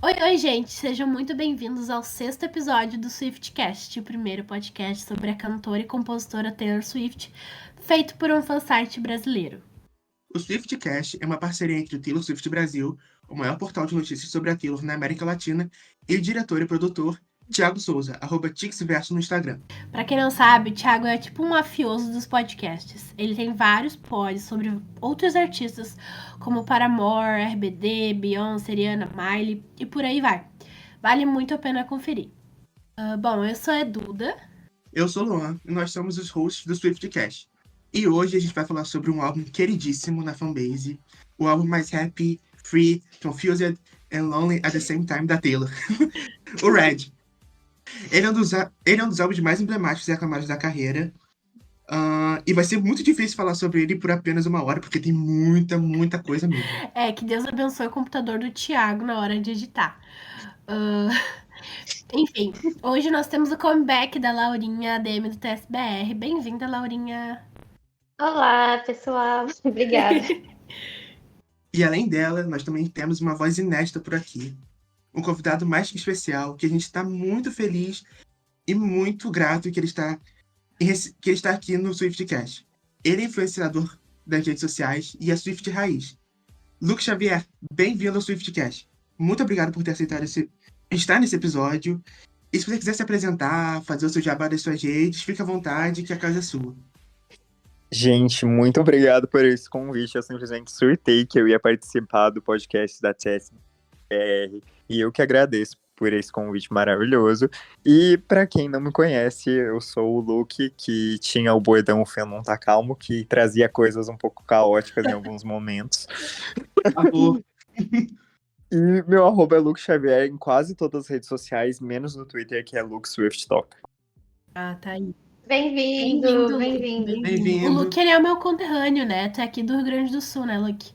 Oi, gente, sejam muito bem-vindos ao 6º episódio do Swiftcast, o primeiro podcast sobre a cantora e compositora Taylor Swift, feito por um fansite brasileiro. O Swiftcast é uma parceria entre o Taylor Swift Brasil, o maior portal de notícias sobre a Taylor na América Latina, e o diretor e produtor Thiago Souza, @TixVerso no Instagram. Pra quem não sabe, o Thiago é tipo um mafioso dos podcasts. Ele tem vários pods sobre outros artistas, como Paramore, RBD, Beyoncé, Rihanna, Miley e por aí vai. Vale muito a pena conferir. Bom, eu sou a Duda. Eu sou o Luan e nós somos os hosts do Swiftcast. E hoje a gente vai falar sobre um álbum queridíssimo na fanbase, o álbum mais happy, free, confused and lonely at the same time da Taylor, o Red. Ele é um dos álbuns mais emblemáticos e aclamados da carreira. E vai ser muito difícil falar sobre ele por apenas 1 hora, porque tem muita coisa mesmo. Que Deus abençoe o computador do Thiago na hora de editar. Enfim, hoje nós temos o comeback da Laurinha, ADM do TSBR. Bem-vinda, Laurinha. Olá, pessoal. Obrigada. E além dela, nós também temos uma voz inédita por aqui. Um convidado mais que especial, que a gente está muito feliz e muito grato que ele está aqui no Swiftcast. Ele é influenciador das redes sociais e é Swift raiz. Luke Xavier, bem-vindo ao Swiftcast. Muito obrigado por ter aceitado estar nesse episódio. E se você quiser se apresentar, fazer o seu jabá das suas redes, fique à vontade, que a casa é sua. Gente, muito obrigado por esse convite. Eu simplesmente surtei que eu ia participar do podcast da TSBR. E eu que agradeço por esse convite maravilhoso. E para quem não me conhece, eu sou o Luke, que tinha o bordão "O Feno Não Tá Calmo", que trazia coisas um pouco caóticas em alguns momentos. E meu @ é Luke Xavier em quase todas as redes sociais, menos no Twitter, que é Luke Swift Talk. Ah, tá aí. Bem-vindo. O Luke, ele é o meu conterrâneo, né? Tu é aqui do Rio Grande do Sul, né, Luke?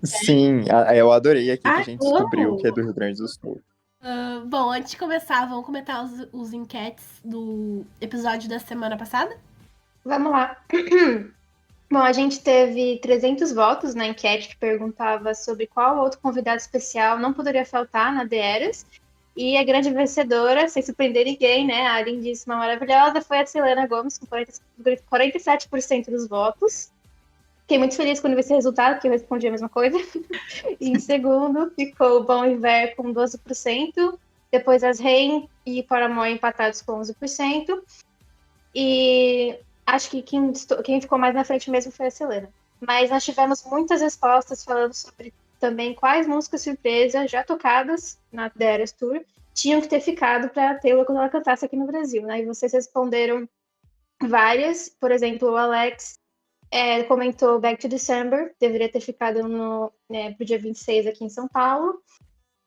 Sim, eu adorei aqui que a gente descobriu que é do Rio Grande do Sul. Bom, antes de começar, vamos comentar os enquetes do episódio da semana passada? Vamos lá. Bom, a gente teve 300 votos na enquete que perguntava sobre qual outro convidado especial não poderia faltar na Deras. E a grande vencedora, sem surpreender ninguém, né? A lindíssima, maravilhosa, foi a Selena Gomez, com 47% dos votos. Fiquei muito feliz quando vi esse resultado, porque eu respondi a mesma coisa. E em segundo ficou o Bon Iver com 12%. Depois as Rain e Paramore empatados com 11%. E acho que quem ficou mais na frente mesmo foi a Selena. Mas nós tivemos muitas respostas falando sobre também quais músicas surpresa já tocadas na The Eras Tour tinham que ter ficado para Taylor quando ela cantasse aqui no Brasil, né? E vocês responderam várias. Por exemplo, o Alex comentou Back to December, deveria ter ficado pro dia 26 aqui em São Paulo.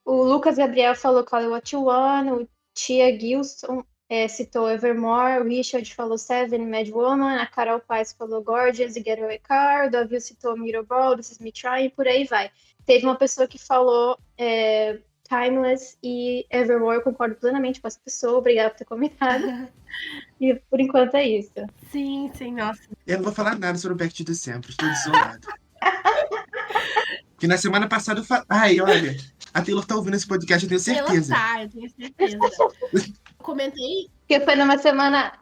O Lucas Gabriel falou Call It What You Want, o Tia Gilson citou Evermore, o Richard falou Seven, Mad Woman, a Carol Paz falou Gorgeous e Getaway Car, o Davil citou Mirrorball, This Is Me Trying, e por aí vai. Teve uma pessoa que falou Timeless e Evermore, eu concordo plenamente com essa pessoa, obrigada por ter comentado. E por enquanto é isso. Sim, nossa. Eu não vou falar nada sobre o Back to December, estou desolado. Que na semana passada eu falei... Ai, olha, a Taylor tá ouvindo esse podcast, eu tenho certeza. Eu tenho certeza. Comentei. Porque foi numa semana,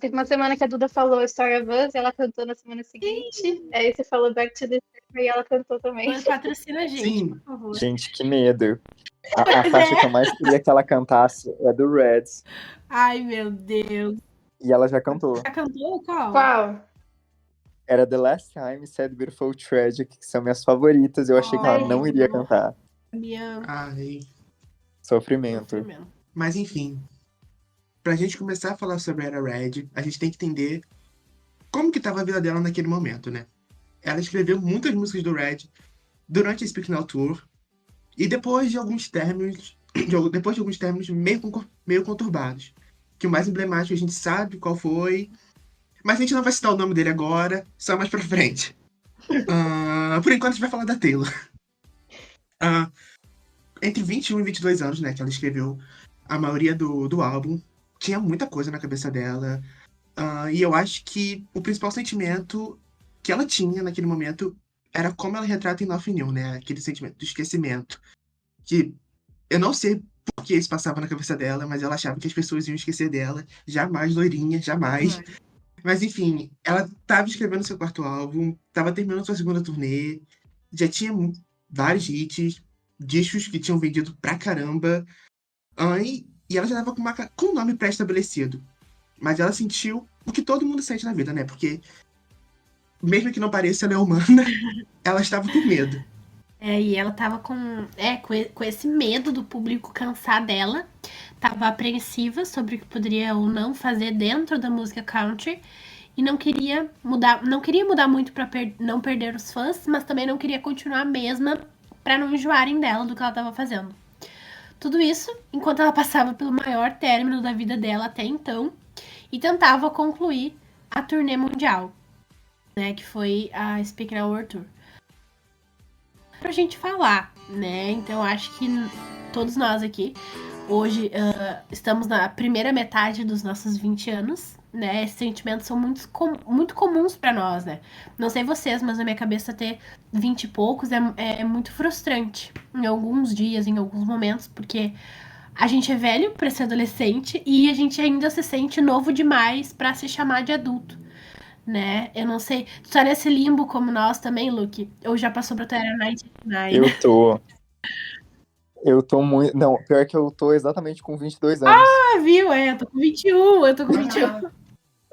teve uma semana que a Duda falou Story of Us, e ela cantou na semana seguinte. Aí você falou Back to the December e ela cantou também. Mas patrocina a gente, Sim. por favor. Gente, que medo. A faixa que eu mais queria que ela cantasse é do Reds. Ai, meu Deus. E ela já cantou. Já cantou? Qual? Era The Last Time, Sad Beautiful Tragic, que são minhas favoritas. Eu achei que ela não iria cantar. Ai. Sofrimento. Mas enfim, pra gente começar a falar sobre a Era Red, a gente tem que entender como que tava a vida dela naquele momento, né? Ela escreveu muitas músicas do Red durante a Speak Now Tour, e depois de alguns términos meio conturbados. Que o mais emblemático a gente sabe qual foi, mas a gente não vai citar o nome dele agora, só mais pra frente. Por enquanto a gente vai falar da Taylor. Entre 21 e 22 anos, né, que ela escreveu a maioria do álbum, tinha muita coisa na cabeça dela. E eu acho que o principal sentimento que ela tinha naquele momento era como ela retrata em Nothing New, né? Aquele sentimento do esquecimento. que eu não sei por que isso passava na cabeça dela, mas ela achava que as pessoas iam esquecer dela. Jamais, loirinha, jamais. Mas enfim, ela tava escrevendo seu quarto álbum, tava terminando sua segunda turnê, já tinha vários hits, discos que tinham vendido pra caramba, e ela já tava com um nome pré-estabelecido. Mas ela sentiu o que todo mundo sente na vida, né? Porque, mesmo que não pareça, ela é humana, ela estava com medo. E ela tava com esse medo do público cansar dela. Tava apreensiva sobre o que poderia ou não fazer dentro da música country. E não queria mudar muito pra não perder os fãs, mas também não queria continuar a mesma pra não enjoarem dela do que ela tava fazendo. Tudo isso enquanto ela passava pelo maior término da vida dela até então e tentava concluir a turnê mundial, né, que foi a Speak Now World Tour. Pra gente falar, né? Então acho que todos nós aqui hoje estamos na primeira metade dos nossos 20 anos, né? Esses sentimentos são muito comuns pra nós, né? Não sei vocês, mas na minha cabeça ter 20 e poucos é muito frustrante em alguns dias, em alguns momentos, porque a gente é velho pra ser adolescente e a gente ainda se sente novo demais pra se chamar de adulto, né? Eu não sei. Tu tá nesse limbo como nós também, Luke? Ou já passou pra tua era 99? Eu tô muito. Não, pior que eu tô exatamente com 22 anos. Viu? Eu tô com 21. Eu tô com 21.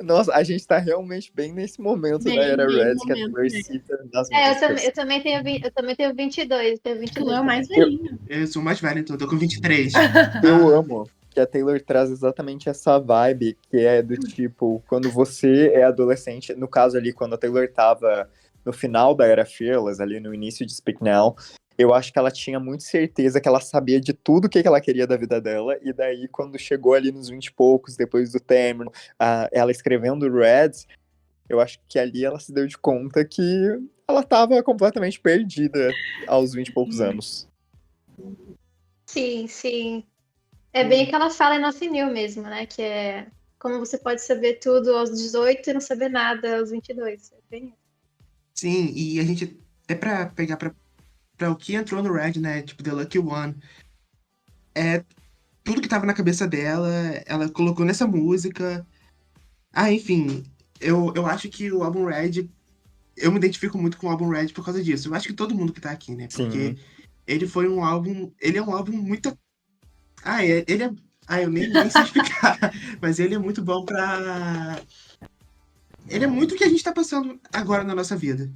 Nossa, a gente tá realmente bem nesse momento da era Red, que a Taylor cita nas músicas. Eu também tenho 22. Tenho 22 Tu é o mais velhinho. Eu sou mais velho, então eu tô com 23. Eu amo que a Taylor traz exatamente essa vibe, que é do tipo, quando você é adolescente, no caso ali, quando a Taylor tava no final da era Fearless, ali no início de Speak Now, eu acho que ela tinha muito certeza que ela sabia de tudo o que ela queria da vida dela, e daí quando chegou ali nos 20 e poucos, depois do término, ela escrevendo Reds, eu acho que ali ela se deu de conta que ela tava completamente perdida aos 20 e poucos anos. Sim, sim. É bem o que ela fala em Nothing New mesmo, né? Que é como você pode saber tudo aos 18 e não saber nada aos 22. É bem... Sim, e a gente, até pra pegar pra o que entrou no Red, né? Tipo, The Lucky One. Tudo que tava na cabeça dela, ela colocou nessa música. Enfim, eu acho que o álbum Red, eu me identifico muito com o álbum Red por causa disso. Eu acho que todo mundo que tá aqui, né? Porque ele foi um álbum, ele é um álbum muito... ele é... eu nem sei explicar, mas ele é muito bom pra... Ele é muito o que a gente tá passando agora na nossa vida.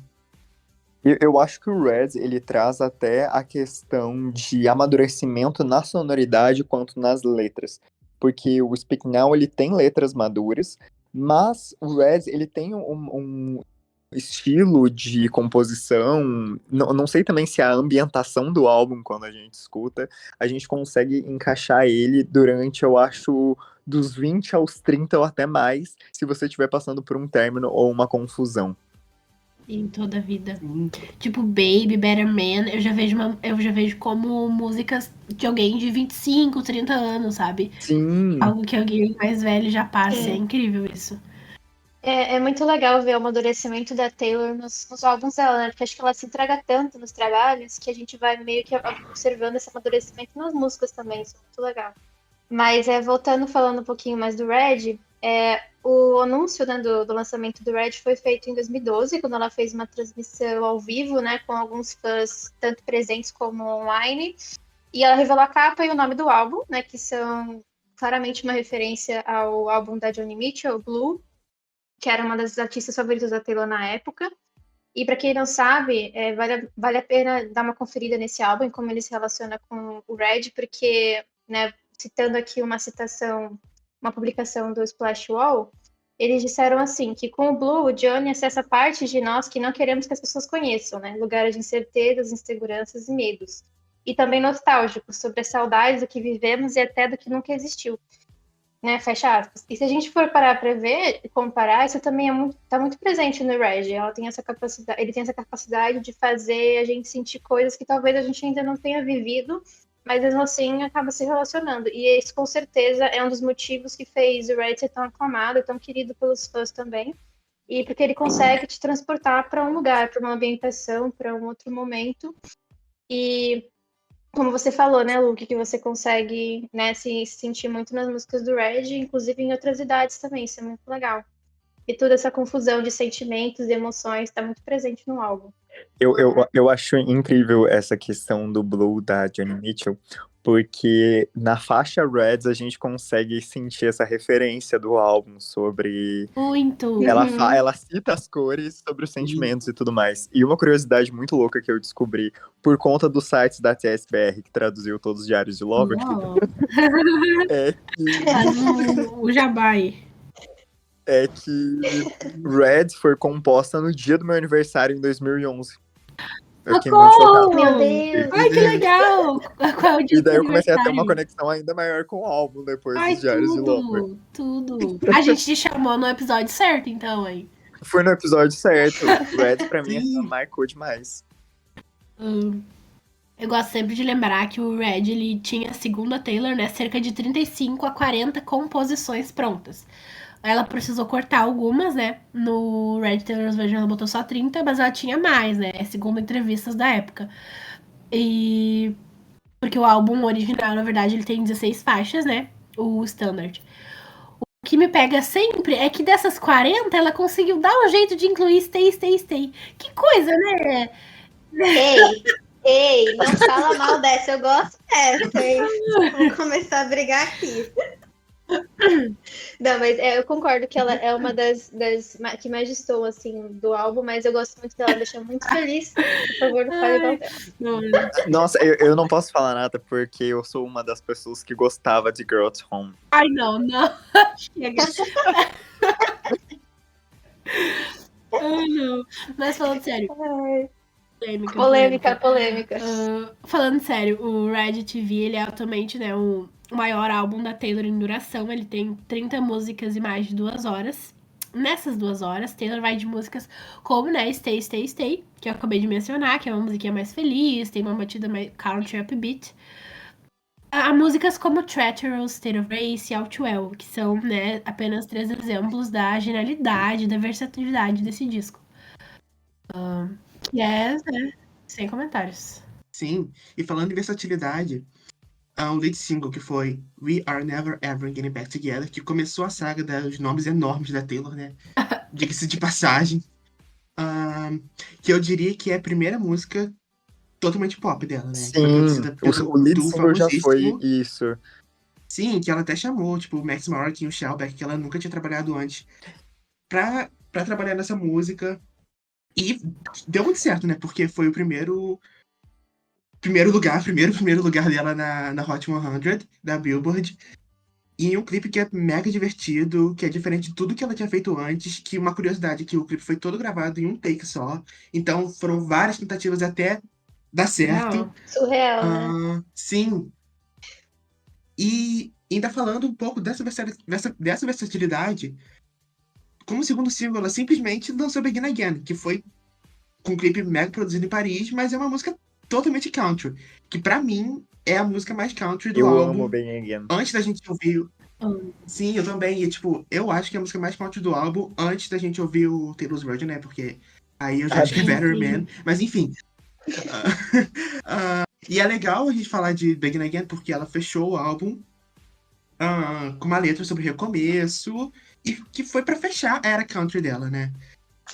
Eu acho que o Red, ele traz até a questão de amadurecimento na sonoridade quanto nas letras. Porque o Speak Now, ele tem letras maduras, mas o Red, ele tem um estilo de composição, não sei também se a ambientação do álbum, quando a gente escuta, a gente consegue encaixar ele durante, eu acho, dos 20 aos 30 ou até mais, se você estiver passando por um término ou uma confusão. Em toda a vida. Tipo, Baby, Better Man, eu já vejo como músicas de alguém de 25, 30 anos, sabe? Sim. Algo que alguém mais velho já passa. É incrível isso. É muito legal ver o amadurecimento da Taylor nos álbuns dela, né? Porque acho que ela se entrega tanto nos trabalhos que a gente vai meio que observando esse amadurecimento nas músicas também. Isso é muito legal. Mas voltando, falando um pouquinho mais do Red, o anúncio, né, do lançamento do Red foi feito em 2012, quando ela fez uma transmissão ao vivo, né, com alguns fãs tanto presentes como online. E ela revelou a capa e o nome do álbum, né, que são claramente uma referência ao álbum da Joni Mitchell, Blue, que era uma das artistas favoritas da Taylor na época. E para quem não sabe, vale a pena dar uma conferida nesse álbum e como ele se relaciona com o Red, porque, né, citando aqui uma publicação do Splash Wall, eles disseram assim, que com o Blue, o Johnny acessa partes de nós que não queremos que as pessoas conheçam, né? Lugares de incertezas, inseguranças e medos. E também nostálgicos, sobre as saudades do que vivemos e até do que nunca existiu. Né? Fecha aspas. E se a gente for parar para ver e comparar, isso também tá muito presente no Reg. Ele tem essa capacidade de fazer a gente sentir coisas que talvez a gente ainda não tenha vivido, mas mesmo assim acaba se relacionando. E isso, com certeza, é um dos motivos que fez o Red ser tão aclamado, tão querido pelos fãs também. E porque ele consegue te transportar para um lugar, para uma ambientação, para um outro momento. E como você falou, né, Luke, que você consegue, né, se sentir muito nas músicas do Red, inclusive em outras idades também, isso é muito legal. E toda essa confusão de sentimentos e emoções está muito presente no álbum. Eu acho incrível essa questão do Blue da Joni Mitchell, porque na faixa Reds a gente consegue sentir essa referência do álbum sobre... Muito. Ela cita as cores sobre os sentimentos e tudo mais. E uma curiosidade muito louca que eu descobri por conta dos sites da TSBR, que traduziu todos os diários de Loverty, é que... Faz o jabá aí. É que Red foi composta no dia do meu aniversário em 2011. Eu fiquei muito chocado. Meu Deus! Ai, que legal! Qual é o dia E daí eu do comecei a ter uma aniversário? conexão ainda maior com o álbum depois Ai, dos diários de Lover. tudo. A gente te chamou no episódio certo, então, aí. Foi no episódio certo. Red pra mim Sim. marcou demais. Eu gosto sempre de lembrar que o Red, ele tinha, segundo a Taylor, né, cerca de 35 a 40 composições prontas. Ela precisou cortar algumas, né? No Red Taylor's Version ela botou só 30, mas ela tinha mais, né? Segundo entrevistas da época. E... Porque o álbum original, na verdade, ele tem 16 faixas, né? O standard. O que me pega sempre é que dessas 40, ela conseguiu dar um jeito de incluir Stay, Stay, Stay. Que coisa, né? Ei, não fala mal dessa, eu gosto dessa, hein? Vamos começar a brigar aqui. Não, mas eu concordo que ela é uma das que mais destoam, assim, do álbum, mas eu gosto muito dela, me deixa muito feliz. Por favor, não fale mal dela. Nossa, eu não posso falar nada porque eu sou uma das pessoas que gostava de Girl at Home. Ai, não. Chega. Ai, não. Mas falando sério. Polêmica. Falando sério, o Red TV, ele é atualmente, né, o maior álbum da Taylor em duração. Ele tem 30 músicas e mais de 2 horas. Nessas 2 horas, Taylor vai de músicas como, né, Stay, Stay, Stay, que eu acabei de mencionar, que é uma musiquinha mais feliz, tem uma batida mais country upbeat. A músicas como Treacherous, State of Grace e Outwell, que são, né, apenas 3 exemplos da genialidade, da versatilidade desse disco. Que é, né, sem comentários. Sim, e falando em versatilidade, o lead single que foi We Are Never Ever Getting Back Together, que começou a saga dos nomes enormes da Taylor, né? Diga-se de passagem. Que eu diria que é a primeira música totalmente pop dela, né? Sim, Foi produzida pelo o lead duo single já foi famosíssimo. isso. Sim, que ela até chamou, tipo, o Max Martin e o Shellback, que ela nunca tinha trabalhado antes, pra trabalhar nessa música. E deu muito certo, né? Porque foi o primeiro lugar dela na Hot 100 da Billboard. E um clipe que é mega divertido, que é diferente de tudo que ela tinha feito antes. Que uma curiosidade, que o clipe foi todo gravado em um take só. Então foram várias tentativas até dar certo. Não. Surreal, né? Sim. E ainda falando um pouco dessa versatilidade, como segundo single, ela simplesmente lançou Begin Again, que foi com um clipe mega produzido em Paris, mas é uma música totalmente country, que pra mim é a música mais country do Eu álbum. amo Begin Again. Antes da gente ouvir... Sim, eu também. E, tipo, eu acho que é a música mais country do álbum antes da gente ouvir o Taylor's Version, né? Porque aí eu já acho que é Better Man. Mas, enfim. E é legal a gente falar de Begin Again porque ela fechou o álbum com uma letra sobre recomeço e que foi pra fechar a era country dela, né?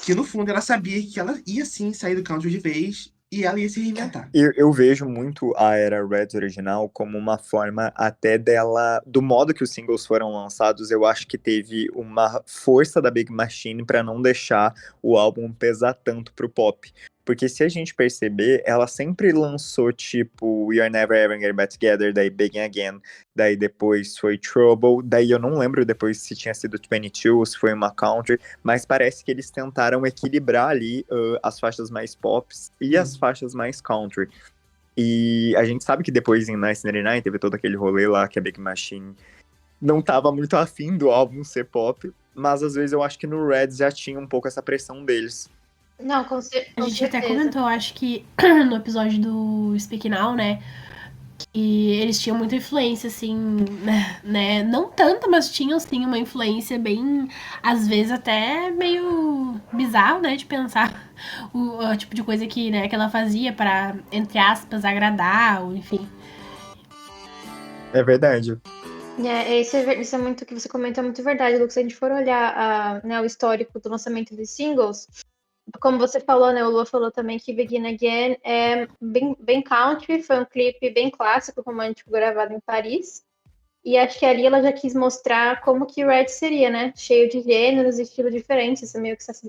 Que no fundo ela sabia que ela ia sim sair do country de vez e ela ia se reinventar. Eu vejo muito a era Red original como uma forma até dela, do modo que os singles foram lançados, eu acho que teve uma força da Big Machine pra não deixar o álbum pesar tanto pro pop. Porque se a gente perceber, ela sempre lançou tipo We Are Never Ever Getting Back Together, daí Begin Again, daí depois foi Trouble, daí eu não lembro depois se tinha sido 22, se foi uma country, mas parece que eles tentaram equilibrar ali as faixas mais pops e as faixas mais country. E a gente sabe que depois em 1999 teve todo aquele rolê lá que a Big Machine não tava muito afim do álbum ser pop, mas às vezes eu acho que no Red já tinha um pouco essa pressão deles. Não, com A gente certeza. até comentou, acho que no episódio do Speak Now, né? que eles tinham muita influência, assim, né? Não tanto, mas tinham, sim, uma influência bem, às vezes, até meio bizarro, né? De pensar o tipo de coisa que ela fazia para, entre aspas, agradar, ou enfim. É verdade. Isso é muito que você comentou, é muito verdade, Lucas. Se a gente for olhar né, o histórico do lançamento dos singles, como você falou, né? O Lua falou também que Begin Again é bem country, foi um clipe bem clássico, romântico, gravado em Paris. E acho que ali ela já quis mostrar como que Red seria, né? Cheio de gêneros e estilos diferentes,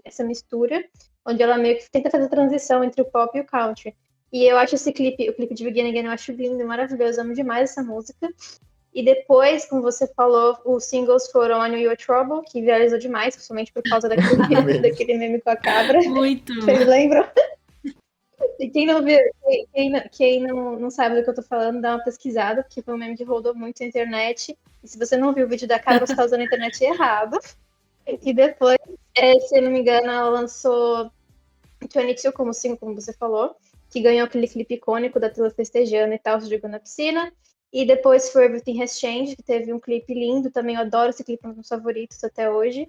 essa mistura, onde ela meio que tenta fazer a transição entre o pop e o country. E eu acho o clipe de Begin Again, eu acho lindo, maravilhoso, amo demais essa música. E depois, como você falou, os singles foram I Knew You Were Trouble, que viralizou demais, principalmente por causa daquele meme com a cabra. Muito! Vocês lembram? E quem não viu, quem não sabe do que eu tô falando, dá uma pesquisada, porque foi um meme que rodou muito na internet. E se você não viu o vídeo da cabra, você tá usando a internet errado. E depois, se eu não me engano, ela lançou 22 como single, como você falou, que ganhou aquele clipe icônico da Taylor festejando e tal, se jogando na piscina. E depois foi Everything Has Changed, que teve um clipe lindo também, eu adoro esse clipe, é um dos meus favoritos até hoje.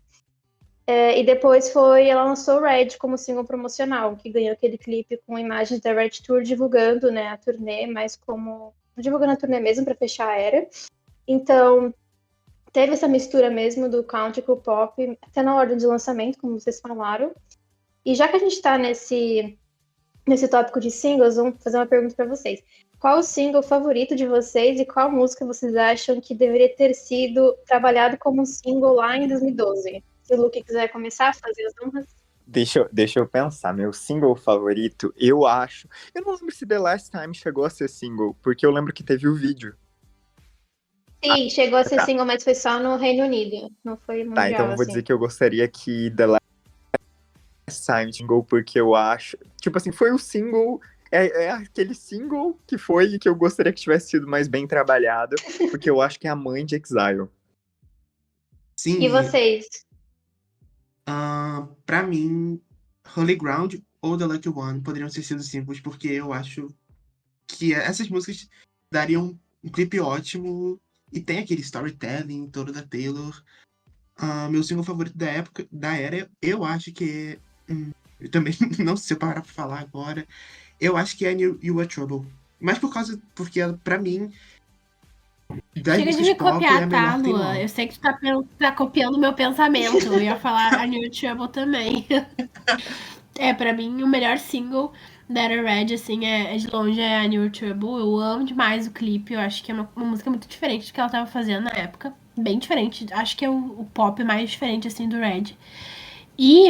E depois ela lançou Red como single promocional, que ganhou aquele clipe com imagens da Red Tour divulgando, né, a turnê, mas como divulgando a turnê mesmo para fechar a era. Então, teve essa mistura mesmo do country com o pop, até na ordem de lançamento, como vocês falaram. E já que a gente está nesse tópico de singles, vamos fazer uma pergunta para vocês. Qual o single favorito de vocês e qual música vocês acham que deveria ter sido trabalhado como um single lá em 2012? Se o Luke quiser começar a fazer as honras. Deixa eu pensar. Meu single favorito, eu acho. Eu não lembro se The Last Time chegou a ser single, porque eu lembro que teve o vídeo. Sim, chegou a ser single, mas foi só no Reino Unido. Não foi mundial, Tá, então eu vou assim. dizer que eu gostaria que The Last Time single, porque eu acho. Tipo assim, foi o single. É aquele single que foi e que eu gostaria que tivesse sido mais bem trabalhado, porque eu acho que é a mãe de Exile. Sim, E vocês? Pra mim, Holy Ground ou The Lucky One poderiam ter sido simples, porque eu acho que essas músicas dariam um clipe ótimo e tem aquele storytelling todo da Taylor. Meu single favorito da era, eu acho que é. Eu também não sei se eu parar pra falar agora. Eu acho que é New You Are Trouble. Mas porque ela, pra mim, das Chega de músicas me pop, é a copiar, tá, melhor que tem no Lua? álbum. Eu sei que tu tá copiando o meu pensamento. Eu ia falar a New Trouble também. Pra mim, o melhor single da Era Red, assim, de longe é a New Trouble. Eu amo demais o clipe. Eu acho que é uma música muito diferente do que ela tava fazendo na época. Bem diferente. Acho que é o pop mais diferente, assim, do Red. E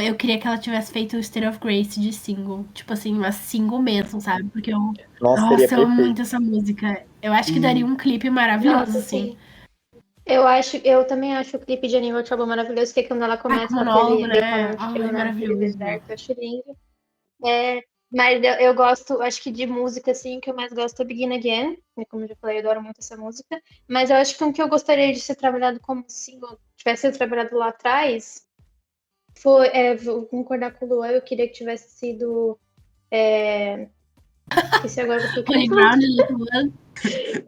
eu queria que ela tivesse feito o State of Grace de single. Tipo assim, uma single mesmo, sabe? Porque Nossa, seria nossa, eu amo perfeito. muito essa música. Eu acho que daria um clipe maravilhoso, Nossa, assim. sim. Eu também acho o clipe de Animal Trouble maravilhoso, que é quando ela começa Com com monólogo, aquele né? reclamante, Ai, naquele maravilhoso. deserto, eu acho lindo. Mas eu gosto, acho que de música, assim, o que eu mais gosto é Begin Again, né, como eu já falei, eu adoro muito essa música. Mas eu acho que o que eu gostaria de ser trabalhado como single, tivesse sido trabalhado lá atrás, vou concordar com o Luan, eu queria que tivesse sido. Esqueci agora o que eu queria falar. Holy Ground,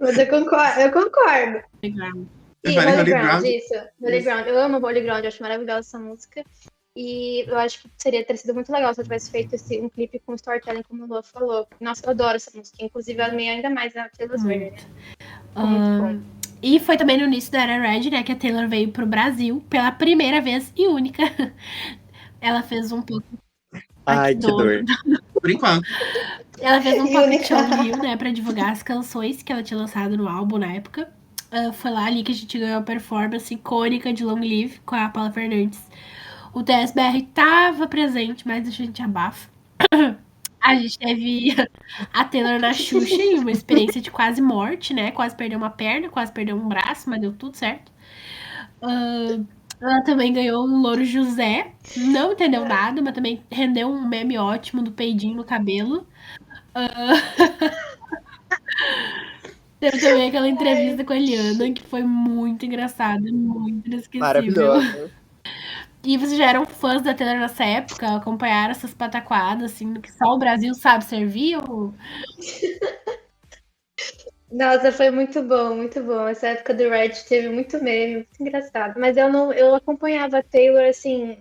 Mas eu concordo. Holy Ground. E Vale Holy Holy Ground, Ground. isso. Holy Ground. Eu amo Holy Ground, eu acho maravilhosa essa música. E eu acho que seria ter sido muito legal se eu tivesse feito um clipe com storytelling, como o Lua falou. Nossa, eu adoro essa música. Inclusive, eu amei ainda mais a Taylor Swift. Muito bom. E foi também no início da Era Red, né, que a Taylor veio pro Brasil pela primeira vez e única. Ela fez um pouco. Ai, que dor. Por enquanto. Ela fez um pocket show no Rio, né, pra divulgar as canções que ela tinha lançado no álbum na época. Foi lá ali que a gente ganhou a performance icônica de Long Live com a Paula Fernandes. O TSBR tava presente, mas a gente abafa. A gente teve a Taylor na Xuxa em uma experiência de quase morte, né? Quase perdeu uma perna, quase perdeu um braço, mas deu tudo certo. Ela também ganhou um Louro José. Não entendeu nada, mas também rendeu um meme ótimo do peidinho no cabelo. Teve também aquela entrevista com a Eliana, que foi muito engraçada, muito inesquecível. Maravilhosa. E vocês já eram fãs da Taylor nessa época? Acompanharam essas pataquadas, assim, que só o Brasil sabe servir? Ou... Nossa, foi muito bom, muito bom. Essa época do Red teve muito meme, muito engraçado. Mas eu não, eu acompanhava a Taylor assim,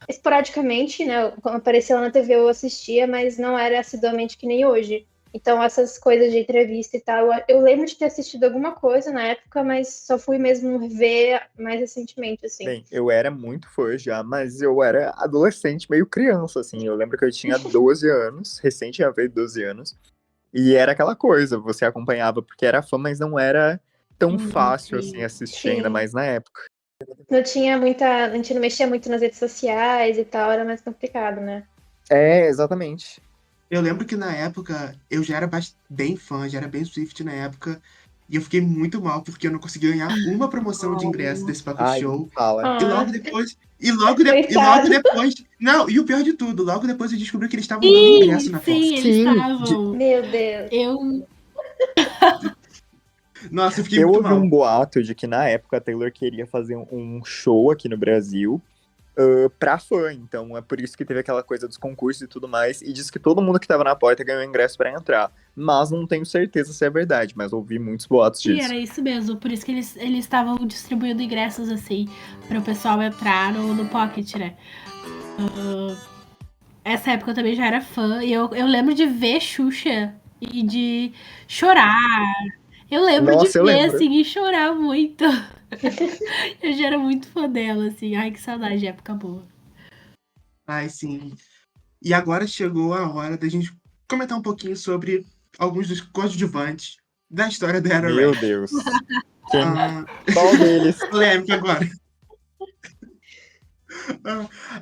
esporadicamente, né? Quando apareceu na TV eu assistia, mas não era assiduamente que nem hoje. Então, essas coisas de entrevista e tal, eu lembro de ter assistido alguma coisa na época, mas só fui mesmo ver mais recentemente, assim. Bem, eu era muito fã já, mas eu era adolescente, meio criança, assim. Eu lembro que eu tinha 12 anos, recente tinha feito 12 anos. E era aquela coisa, você acompanhava porque era fã, mas não era tão fácil, assim, assistir, ainda Sim. mais na época. Não tinha muita. A gente não mexia muito nas redes sociais e tal, era mais complicado, né? É, exatamente. Eu lembro que na época eu já era bem fã, já era bem Swift na época. E eu fiquei muito mal porque eu não consegui ganhar uma promoção de ingresso desse Pocket Ai, Show. fala. E logo Ah, depois. E logo coitado. depois. Não, e o pior de tudo, logo depois eu descobri que eles estavam dando ingresso na Sim, porta. eles Sim, estavam. Meu Deus. Eu. Nossa, eu fiquei eu muito ouvi um mal. boato de que na época a Taylor queria fazer um show aqui no Brasil pra fã, então é por isso que teve aquela coisa dos concursos e tudo mais, e diz que todo mundo que tava na porta ganhou ingresso pra entrar, mas não tenho certeza se é verdade, mas ouvi muitos boatos Sim, disso. era isso mesmo. Por isso que eles estavam distribuindo ingressos assim para o pessoal entrar no Pocket, né? Essa época eu também já era fã e eu lembro de ver Xuxa e de chorar. Eu lembro de Nossa, eu ver lembro. assim e chorar muito. Eu já era muito fã dela, assim. Ai, que saudade de época boa. Ai, sim. E agora chegou a hora da gente comentar um pouquinho sobre alguns dos coadjuvantes da história da Era Meu Red. Deus. Quem? Ah, Qual deles? polêmica agora.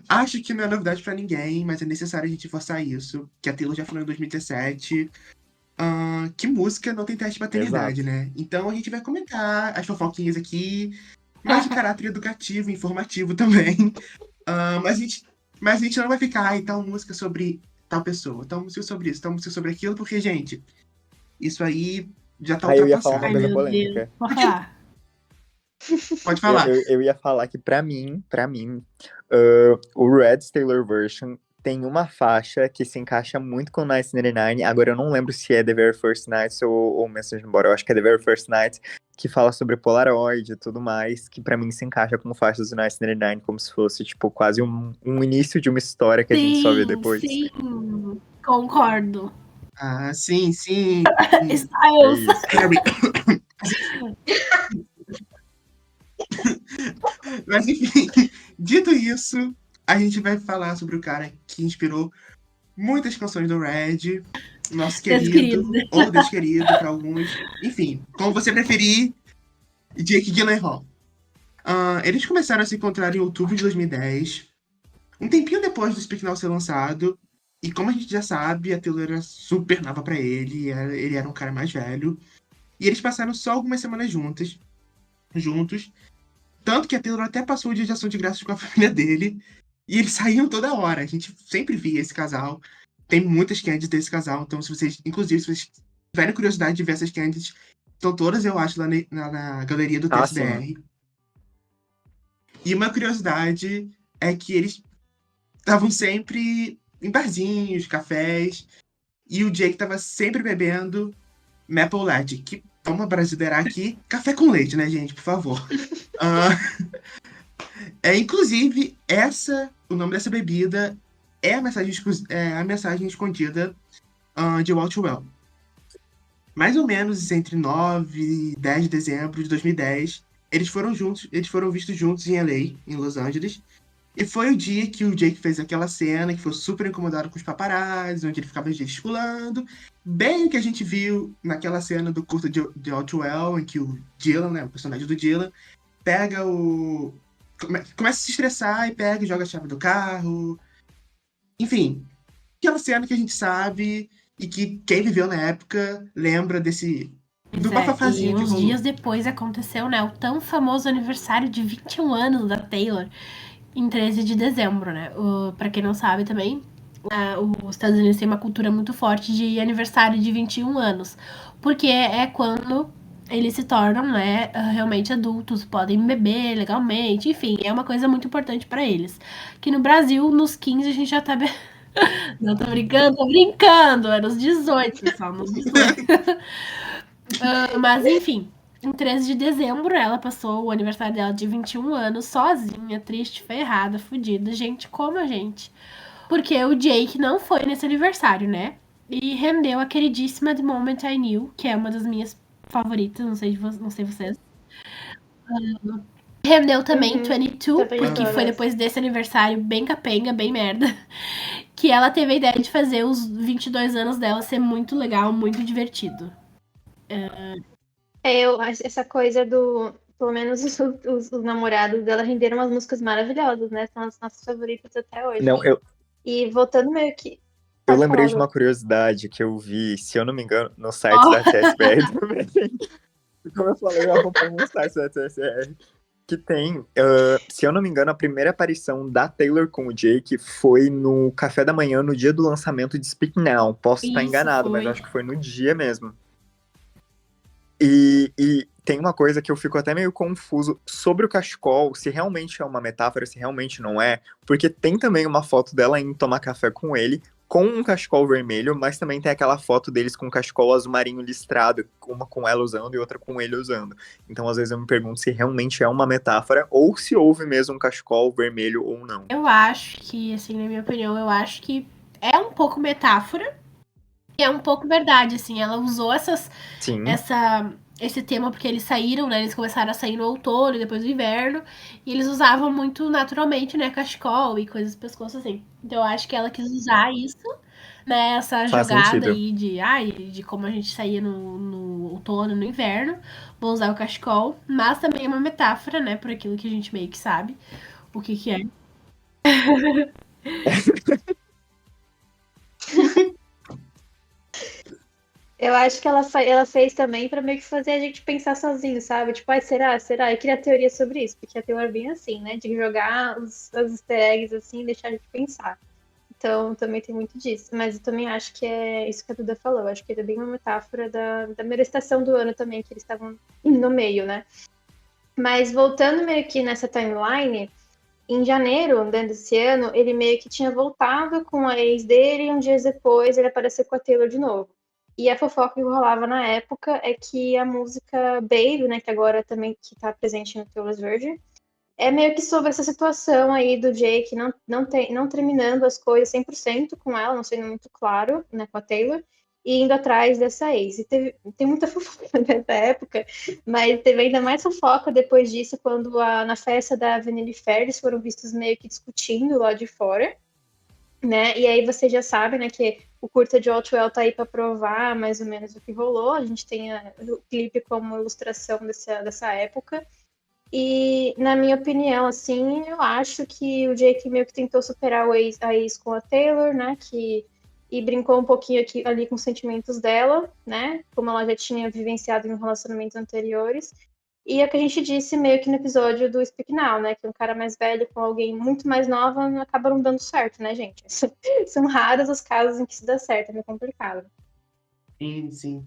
Acho que não é novidade pra ninguém, mas é necessário a gente forçar isso. Que a Taylor já falou em 2017. Que música não tem teste de paternidade, Exato. né? Então a gente vai comentar as fofoquinhas aqui, mais de caráter educativo, informativo também. Mas a gente não vai ficar, ai, tal música sobre tal pessoa, tal música sobre isso, tal música sobre aquilo, porque, gente, isso aí já tá Aí eu ia falar uma Ai, ultrapassado. coisa meu Deus. polêmica. Pode falar. Pode Eu, falar. eu, eu ia falar que pra mim, o Red Taylor Version tem uma faixa que se encaixa muito com 1999. Agora eu não lembro se é The Very First Night ou Message in Bottle. Eu acho que é The Very First Night, que fala sobre Polaroid e tudo mais, que pra mim se encaixa com faixas do 1999, como se fosse, tipo, quase um início de uma história que a gente só vê Sim, depois. sim. Concordo. Sim. É Styles. isso. Harry. Mas enfim, dito isso, a gente vai falar sobre o cara que inspirou muitas canções do Red, nosso Querido. querido, ou desquerido para alguns. Enfim, como você preferir, Jake Gyllenhaal. Eles começaram a se encontrar em outubro de 2010, um tempinho depois do Speak Now ser lançado. E como a gente já sabe, a Taylor era super nova pra ele, ele era um cara mais velho. E eles passaram só algumas semanas juntos. Tanto que a Taylor até passou o dia de ação de graças com a família dele. E eles saíam toda hora. A gente sempre via esse casal. Tem muitas candies desse casal. Então, inclusive, se vocês tiverem curiosidade de ver essas candies, estão todas, eu acho, lá na galeria do Ah, sim. TSBR. E uma curiosidade é que eles estavam sempre em barzinhos, cafés. E o Jake tava sempre bebendo Maple Latte, que vamos brasileirar aqui, café com leite, né, gente? Por favor. Inclusive, o nome dessa bebida é a mensagem escondida de Walt Well. Mais ou menos entre 9 e 10 de dezembro de 2010, eles foram vistos juntos em LA, em Los Angeles. E foi o dia que o Jake fez aquela cena que foi super incomodado com os paparazzi, onde ele ficava gesticulando. Bem o que a gente viu naquela cena do curto de Outwell, em que o Dylan, né, o personagem do Dylan, pega começa a se estressar e pega e joga a chave do carro. Enfim, aquela cena que a gente sabe e que quem viveu na época lembra do bafafazinho E que uns rolou. dias depois aconteceu, né, o tão famoso aniversário de 21 anos da Taylor, em 13 de dezembro, né? Pra quem não sabe também, os Estados Unidos têm uma cultura muito forte de aniversário de 21 anos, porque é quando eles se tornam, né, realmente adultos, podem beber legalmente, enfim, é uma coisa muito importante pra eles. Que no Brasil, nos 15, a gente já tá... Não, tô brincando, é nos 18, pessoal, nos 18. Mas enfim, em 13 de dezembro ela passou o aniversário dela de 21 anos sozinha, triste, ferrada, fudida, gente como a gente. Porque o Jake não foi nesse aniversário, né? E rendeu a queridíssima The Moment I Knew, que é uma das minhas favoritas, não sei vocês. Rendeu também Uhum. 22, Também porque adoro foi essa. depois desse aniversário bem capenga, bem merda, que ela teve a ideia de fazer os 22 anos dela ser muito legal, muito divertido. Essa coisa do. Pelo menos os namorados dela renderam umas músicas maravilhosas, né? São as nossas favoritas até hoje. Não, E voltando meio que. eu Pode lembrei falar, de Lu. uma curiosidade que eu vi, se eu não me engano, no site da TSBR também. Como eu falei, eu acompanho no site da TSBR. Que tem, se eu não me engano, a primeira aparição da Taylor com o Jake foi no café da manhã, no dia do lançamento de Speak Now. Posso estar Isso, enganado, mas foi. acho que foi no dia mesmo. E tem uma coisa que eu fico até meio confuso sobre o cachecol, se realmente é uma metáfora, se realmente não é, porque tem também uma foto dela indo tomar café com ele, com um cachecol vermelho, mas também tem aquela foto deles com um cachecol azul marinho listrado, uma com ela usando e outra com ele usando. Então, às vezes eu me pergunto se realmente é uma metáfora ou se houve mesmo um cachecol vermelho ou não. Eu acho que, assim, na minha opinião, eu acho que é um pouco metáfora e é um pouco verdade, assim. Ela usou Sim, esse tema porque eles saíram, né? Eles começaram a sair no outono e depois no inverno. E eles usavam muito naturalmente, né? Cachecol e coisas do pescoço, assim. Então eu acho que ela quis usar isso, né? Essa faz jogada sentido. aí de como a gente saía no outono e no inverno. Vou usar o cachecol. Mas também é uma metáfora, né? Por aquilo que a gente meio que sabe o que é. Eu acho que ela fez também pra meio que fazer a gente pensar sozinho, sabe? Tipo, ai, será? Será? Eu queria teoria sobre isso, porque a Taylor é bem assim, né? De jogar as easter eggs assim e deixar a gente pensar. Então, também tem muito disso. Mas eu também acho que é isso que a Duda falou. Eu acho que é bem uma metáfora da merestação do ano também, que eles estavam no meio, né? Mas voltando meio que nessa timeline, em janeiro, né, desse ano, ele meio que tinha voltado com a ex dele e uns dias depois ele apareceu com a Taylor de novo. E a fofoca que rolava na época é que a música Baby, né, que agora também que tá presente no Taylor's Version, é meio que sobre essa situação aí do Jake não terminando as coisas 100% com ela, não sendo muito claro, né, com a Taylor, e indo atrás dessa ex. E tem muita fofoca nessa época, mas teve ainda mais fofoca depois disso, quando na festa da Vanille Fair eles foram vistos meio que discutindo lá de fora, né? E aí você já sabe, né, que o curta de Outwell tá aí para provar mais ou menos o que rolou. A gente tem o clipe como ilustração dessa época. E, na minha opinião, assim, eu acho que o Jake meio que tentou superar a ex com a Taylor, né? E brincou um pouquinho ali com os sentimentos dela, né? Como ela já tinha vivenciado em relacionamentos anteriores. E é o que a gente disse meio que no episódio do Speak Now, né? Que um cara mais velho com alguém muito mais nova acaba não dando certo, né, gente? São raros os casos em que isso dá certo, é meio complicado. Sim, sim.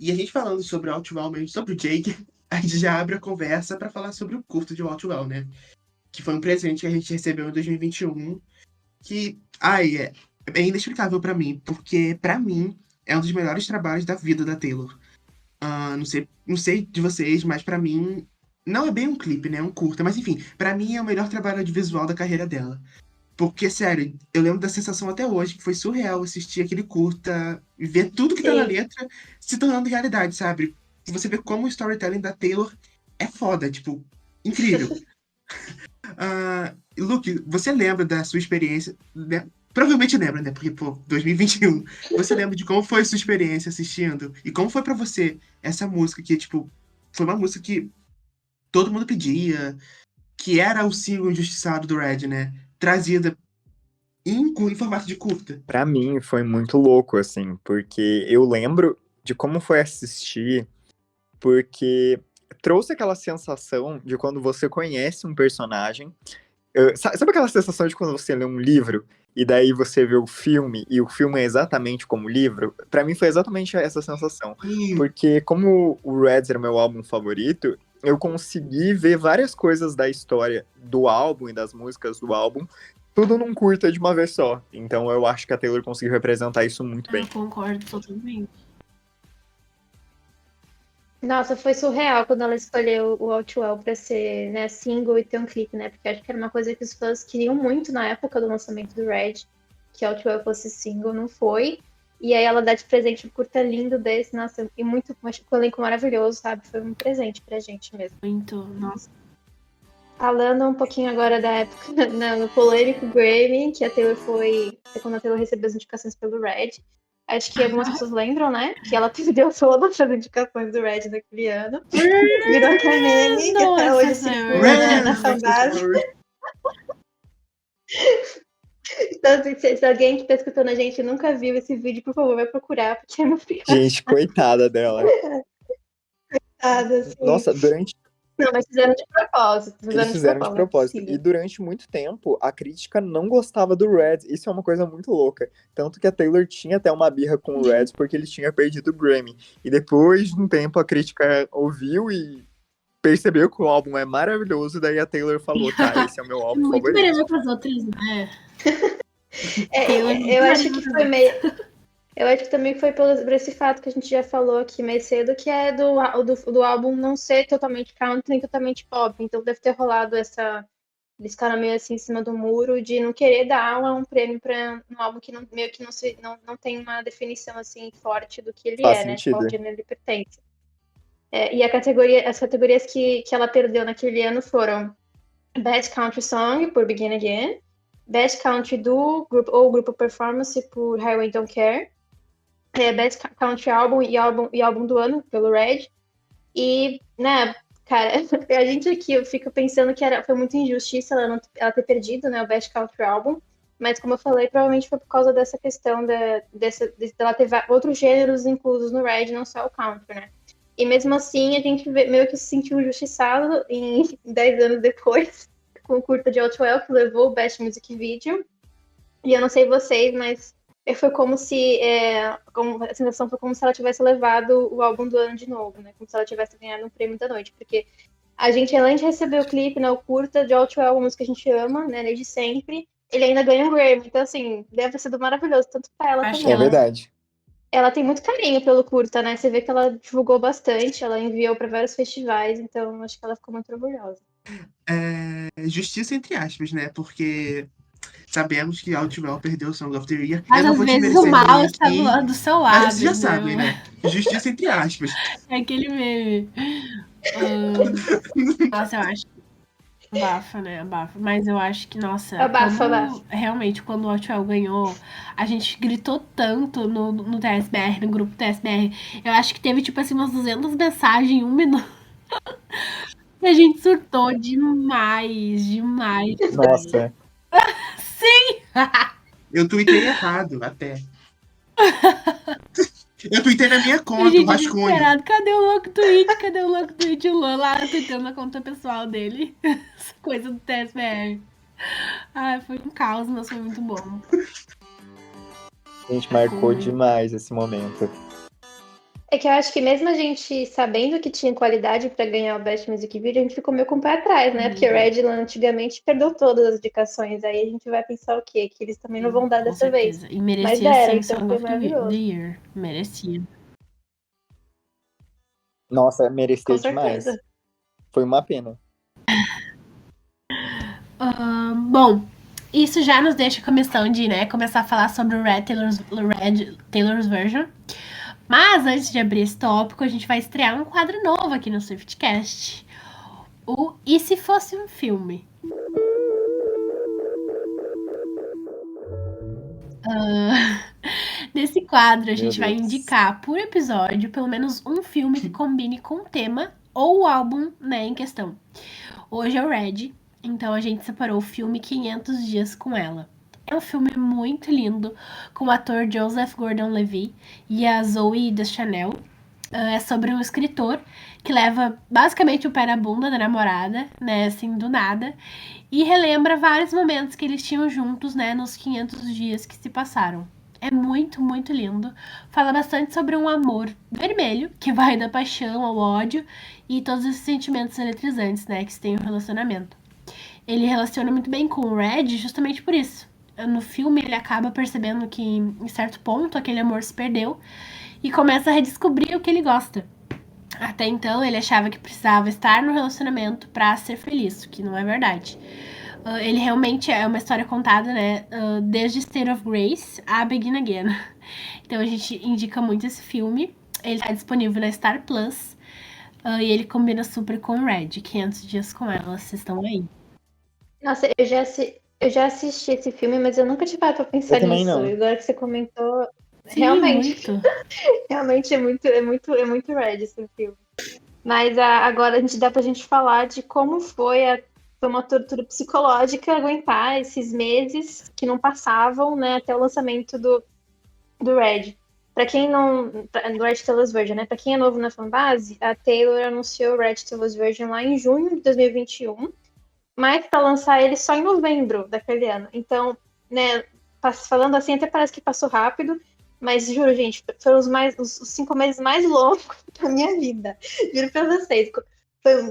E a gente falando sobre o Outwell mesmo, sobre o Jake, a gente já abre a conversa para falar sobre o curto de Outwell, né? Que foi um presente que a gente recebeu em 2021, que, é inexplicável para mim, porque para mim é um dos melhores trabalhos da vida da Taylor. Não sei de vocês, mas para mim não é bem um clipe, né? É um curta, mas enfim, para mim é o melhor trabalho de visual da carreira dela. Porque, sério, eu lembro da sensação até hoje, que foi surreal assistir aquele curta e ver tudo que tá na Sim. letra se tornando realidade, sabe? Você vê como o storytelling da Taylor é foda, tipo, incrível. Luke, você lembra da sua experiência, né? Provavelmente lembra, né? Porque, pô, 2021. Você lembra de como foi a sua experiência assistindo? E como foi pra você essa música que, tipo, foi uma música que todo mundo pedia, que era o single injustiçado do Red, né? Trazida em formato de curta. Pra mim foi muito louco, assim, porque eu lembro de como foi assistir, porque trouxe aquela sensação de quando você conhece um personagem. Sabe aquela sensação de quando você lê um livro e daí você vê o filme e o filme é exatamente como o livro? Pra mim foi exatamente essa sensação. Porque como o Reds era meu álbum favorito, eu consegui ver várias coisas da história do álbum e das músicas do álbum, tudo num curta de uma vez só. Então eu acho que a Taylor conseguiu representar isso muito bem. Eu concordo totalmente. Nossa, foi surreal quando ela escolheu o Outwell pra ser, né, single e ter um clipe, né? Porque acho que era uma coisa que os fãs queriam muito na época do lançamento do Red, que Outwell fosse single, não foi. E aí ela dá de presente um curta lindo desse, nossa, e muito, com um elenco maravilhoso, sabe? Foi um presente pra gente mesmo. Muito, nossa. Falando um pouquinho agora da época, no polêmico Grammy, que a Taylor foi quando a Taylor recebeu as indicações pelo Red. Acho que algumas pessoas lembram, né? Que ela perdeu todas as indicações do Red naquele ano. Virou até meme, que até hoje circula na fanbase. Então, se alguém que tá escutando a gente nunca viu esse vídeo, por favor, vai procurar, porque é muito Gente, coitada dela. engraçado, assim. Nossa, Não, mas fizeram de propósito. Eles fizeram de propósito. Possível. E durante muito tempo, a crítica não gostava do Red. Isso é uma coisa muito louca. Tanto que a Taylor tinha até uma birra com o Red porque ele tinha perdido o Grammy. E depois de um tempo, a crítica ouviu e percebeu que o álbum é maravilhoso. Daí a Taylor falou, tá, esse é o meu álbum Muito favorito. melhor que as outras, né? Eu acho que foi meio... Eu acho que também foi por esse fato que a gente já falou aqui mais cedo, que é do álbum não ser totalmente country nem totalmente pop. Então deve ter rolado eles ficaram meio assim em cima do muro de não querer dar um prêmio para um álbum que não, meio que não tem uma definição assim forte do que ele Faz é, né? De sentido. qual gênero ele pertence. E as categorias que ela perdeu naquele ano foram Best Country Song, por Begin Again, Best Country Duo ou Grupo Performance, por Highway Don't Care, Best Country Album e álbum do ano, pelo Red. E, né, cara, a gente aqui, eu fico pensando que foi muita injustiça ela ter perdido, né, o Best Country Album. Mas, como eu falei, provavelmente foi por causa dessa questão dela ter outros gêneros inclusos no Red, não só o country, né? E mesmo assim, a gente meio que se sentiu injustiçado em 10 anos depois, com o curta de Outwell, que levou o Best Music Video. E eu não sei vocês, mas foi como se a sensação foi como se ela tivesse levado o álbum do ano de novo, né? Como se ela tivesse ganhado um prêmio da noite, porque a gente, além de receber o clipe, né, o curta de Outwell, uma música que a gente ama, né, desde sempre, ele ainda ganha um Grammy. Então, assim, deve ter sido maravilhoso, tanto pra ela Acho também. É verdade. Ela tem muito carinho pelo curta, né? Você vê que ela divulgou bastante, ela enviou para vários festivais, então acho que ela ficou muito orgulhosa. Justiça entre aspas, né? Porque sabemos que Outwell perdeu o Song of the Year. Mas eu não às vou vezes o desmerecer mal ninguém está aqui, do seu mas lado, vocês já entendeu? sabem, né? Justiça entre aspas. É aquele meme. Nossa, eu acho. Abafa, né? Abafa. Mas eu acho que, nossa, Abafa. Realmente, quando o Outwell ganhou, a gente gritou tanto no TSBR, no grupo TSBR. Eu acho que teve, tipo assim, umas 200 mensagens em 1 minuto. E a gente surtou demais. Nossa. Sim! Eu tuitei errado, até. Eu tuitei na minha A conta, o gente rascunho. desesperado. Cadê o louco tweet? Cadê o louco tweet? O Luan lá tweetando na conta pessoal dele. Essa coisa do TSBR. Ai, foi um caos, mas foi muito bom. A gente marcou demais esse momento. É que eu acho que mesmo a gente sabendo que tinha qualidade para ganhar o Best Music Video, a gente ficou meio com o pé atrás, né? Porque o Redland antigamente perdeu todas as indicações. Aí a gente vai pensar o quê? Que eles também não vão dar dessa vez. E merecia Mas deram, ser então Song foi of maravilhoso. the Year. Merecia. Nossa, merecia Com demais. certeza. Foi uma pena. Bom, isso já nos deixa com a missão de, né, começar a falar sobre o Red Taylor's Version. Mas antes de abrir esse tópico, a gente vai estrear um quadro novo aqui no Swiftcast. O E Se Fosse um Filme? Nesse quadro, a gente vai indicar por episódio pelo menos um filme que combine com o tema ou o álbum, né, em questão. Hoje é o Red, então a gente separou o filme 500 Dias com Ela. É um filme muito lindo, com o ator Joseph Gordon-Levitt e a Zooey Deschanel. É sobre um escritor que leva basicamente o pé na bunda da namorada, né, assim, do nada, e relembra vários momentos que eles tinham juntos, né, nos 500 dias que se passaram. É muito, muito lindo. Fala bastante sobre um amor vermelho, que vai da paixão ao ódio e todos esses sentimentos eletrizantes, né, que se tem um relacionamento. Ele relaciona muito bem com o Red justamente por isso. No filme ele acaba percebendo que em certo ponto aquele amor se perdeu e começa a redescobrir o que ele gosta. Até então, ele achava que precisava estar no relacionamento pra ser feliz, o que não é verdade. Ele realmente é uma história contada, né? Desde State of Grace a Begin Again. Então a gente indica muito esse filme. Ele tá disponível na Star Plus. E ele combina super com Red, 500 Dias com Ela. Vocês estão aí. Nossa, eu já assisti esse filme, mas eu nunca tive parado pra pensar Eu também nisso. não. Agora que você comentou, Sim, realmente, muito. realmente é muito red esse filme. Mas agora a gente dá pra gente falar de como foi uma tortura psicológica aguentar esses meses que não passavam, né, até o lançamento do Red. Pra quem não. Do Red Taylor's Version, né? Pra quem é novo na fanbase, a Taylor anunciou o Red Taylor's Version lá em junho de 2021, mas pra lançar ele só em novembro daquele ano. Então, né, falando assim, até parece que passou rápido, mas juro, gente, foram os 5 meses mais longos da minha vida. Juro pra vocês.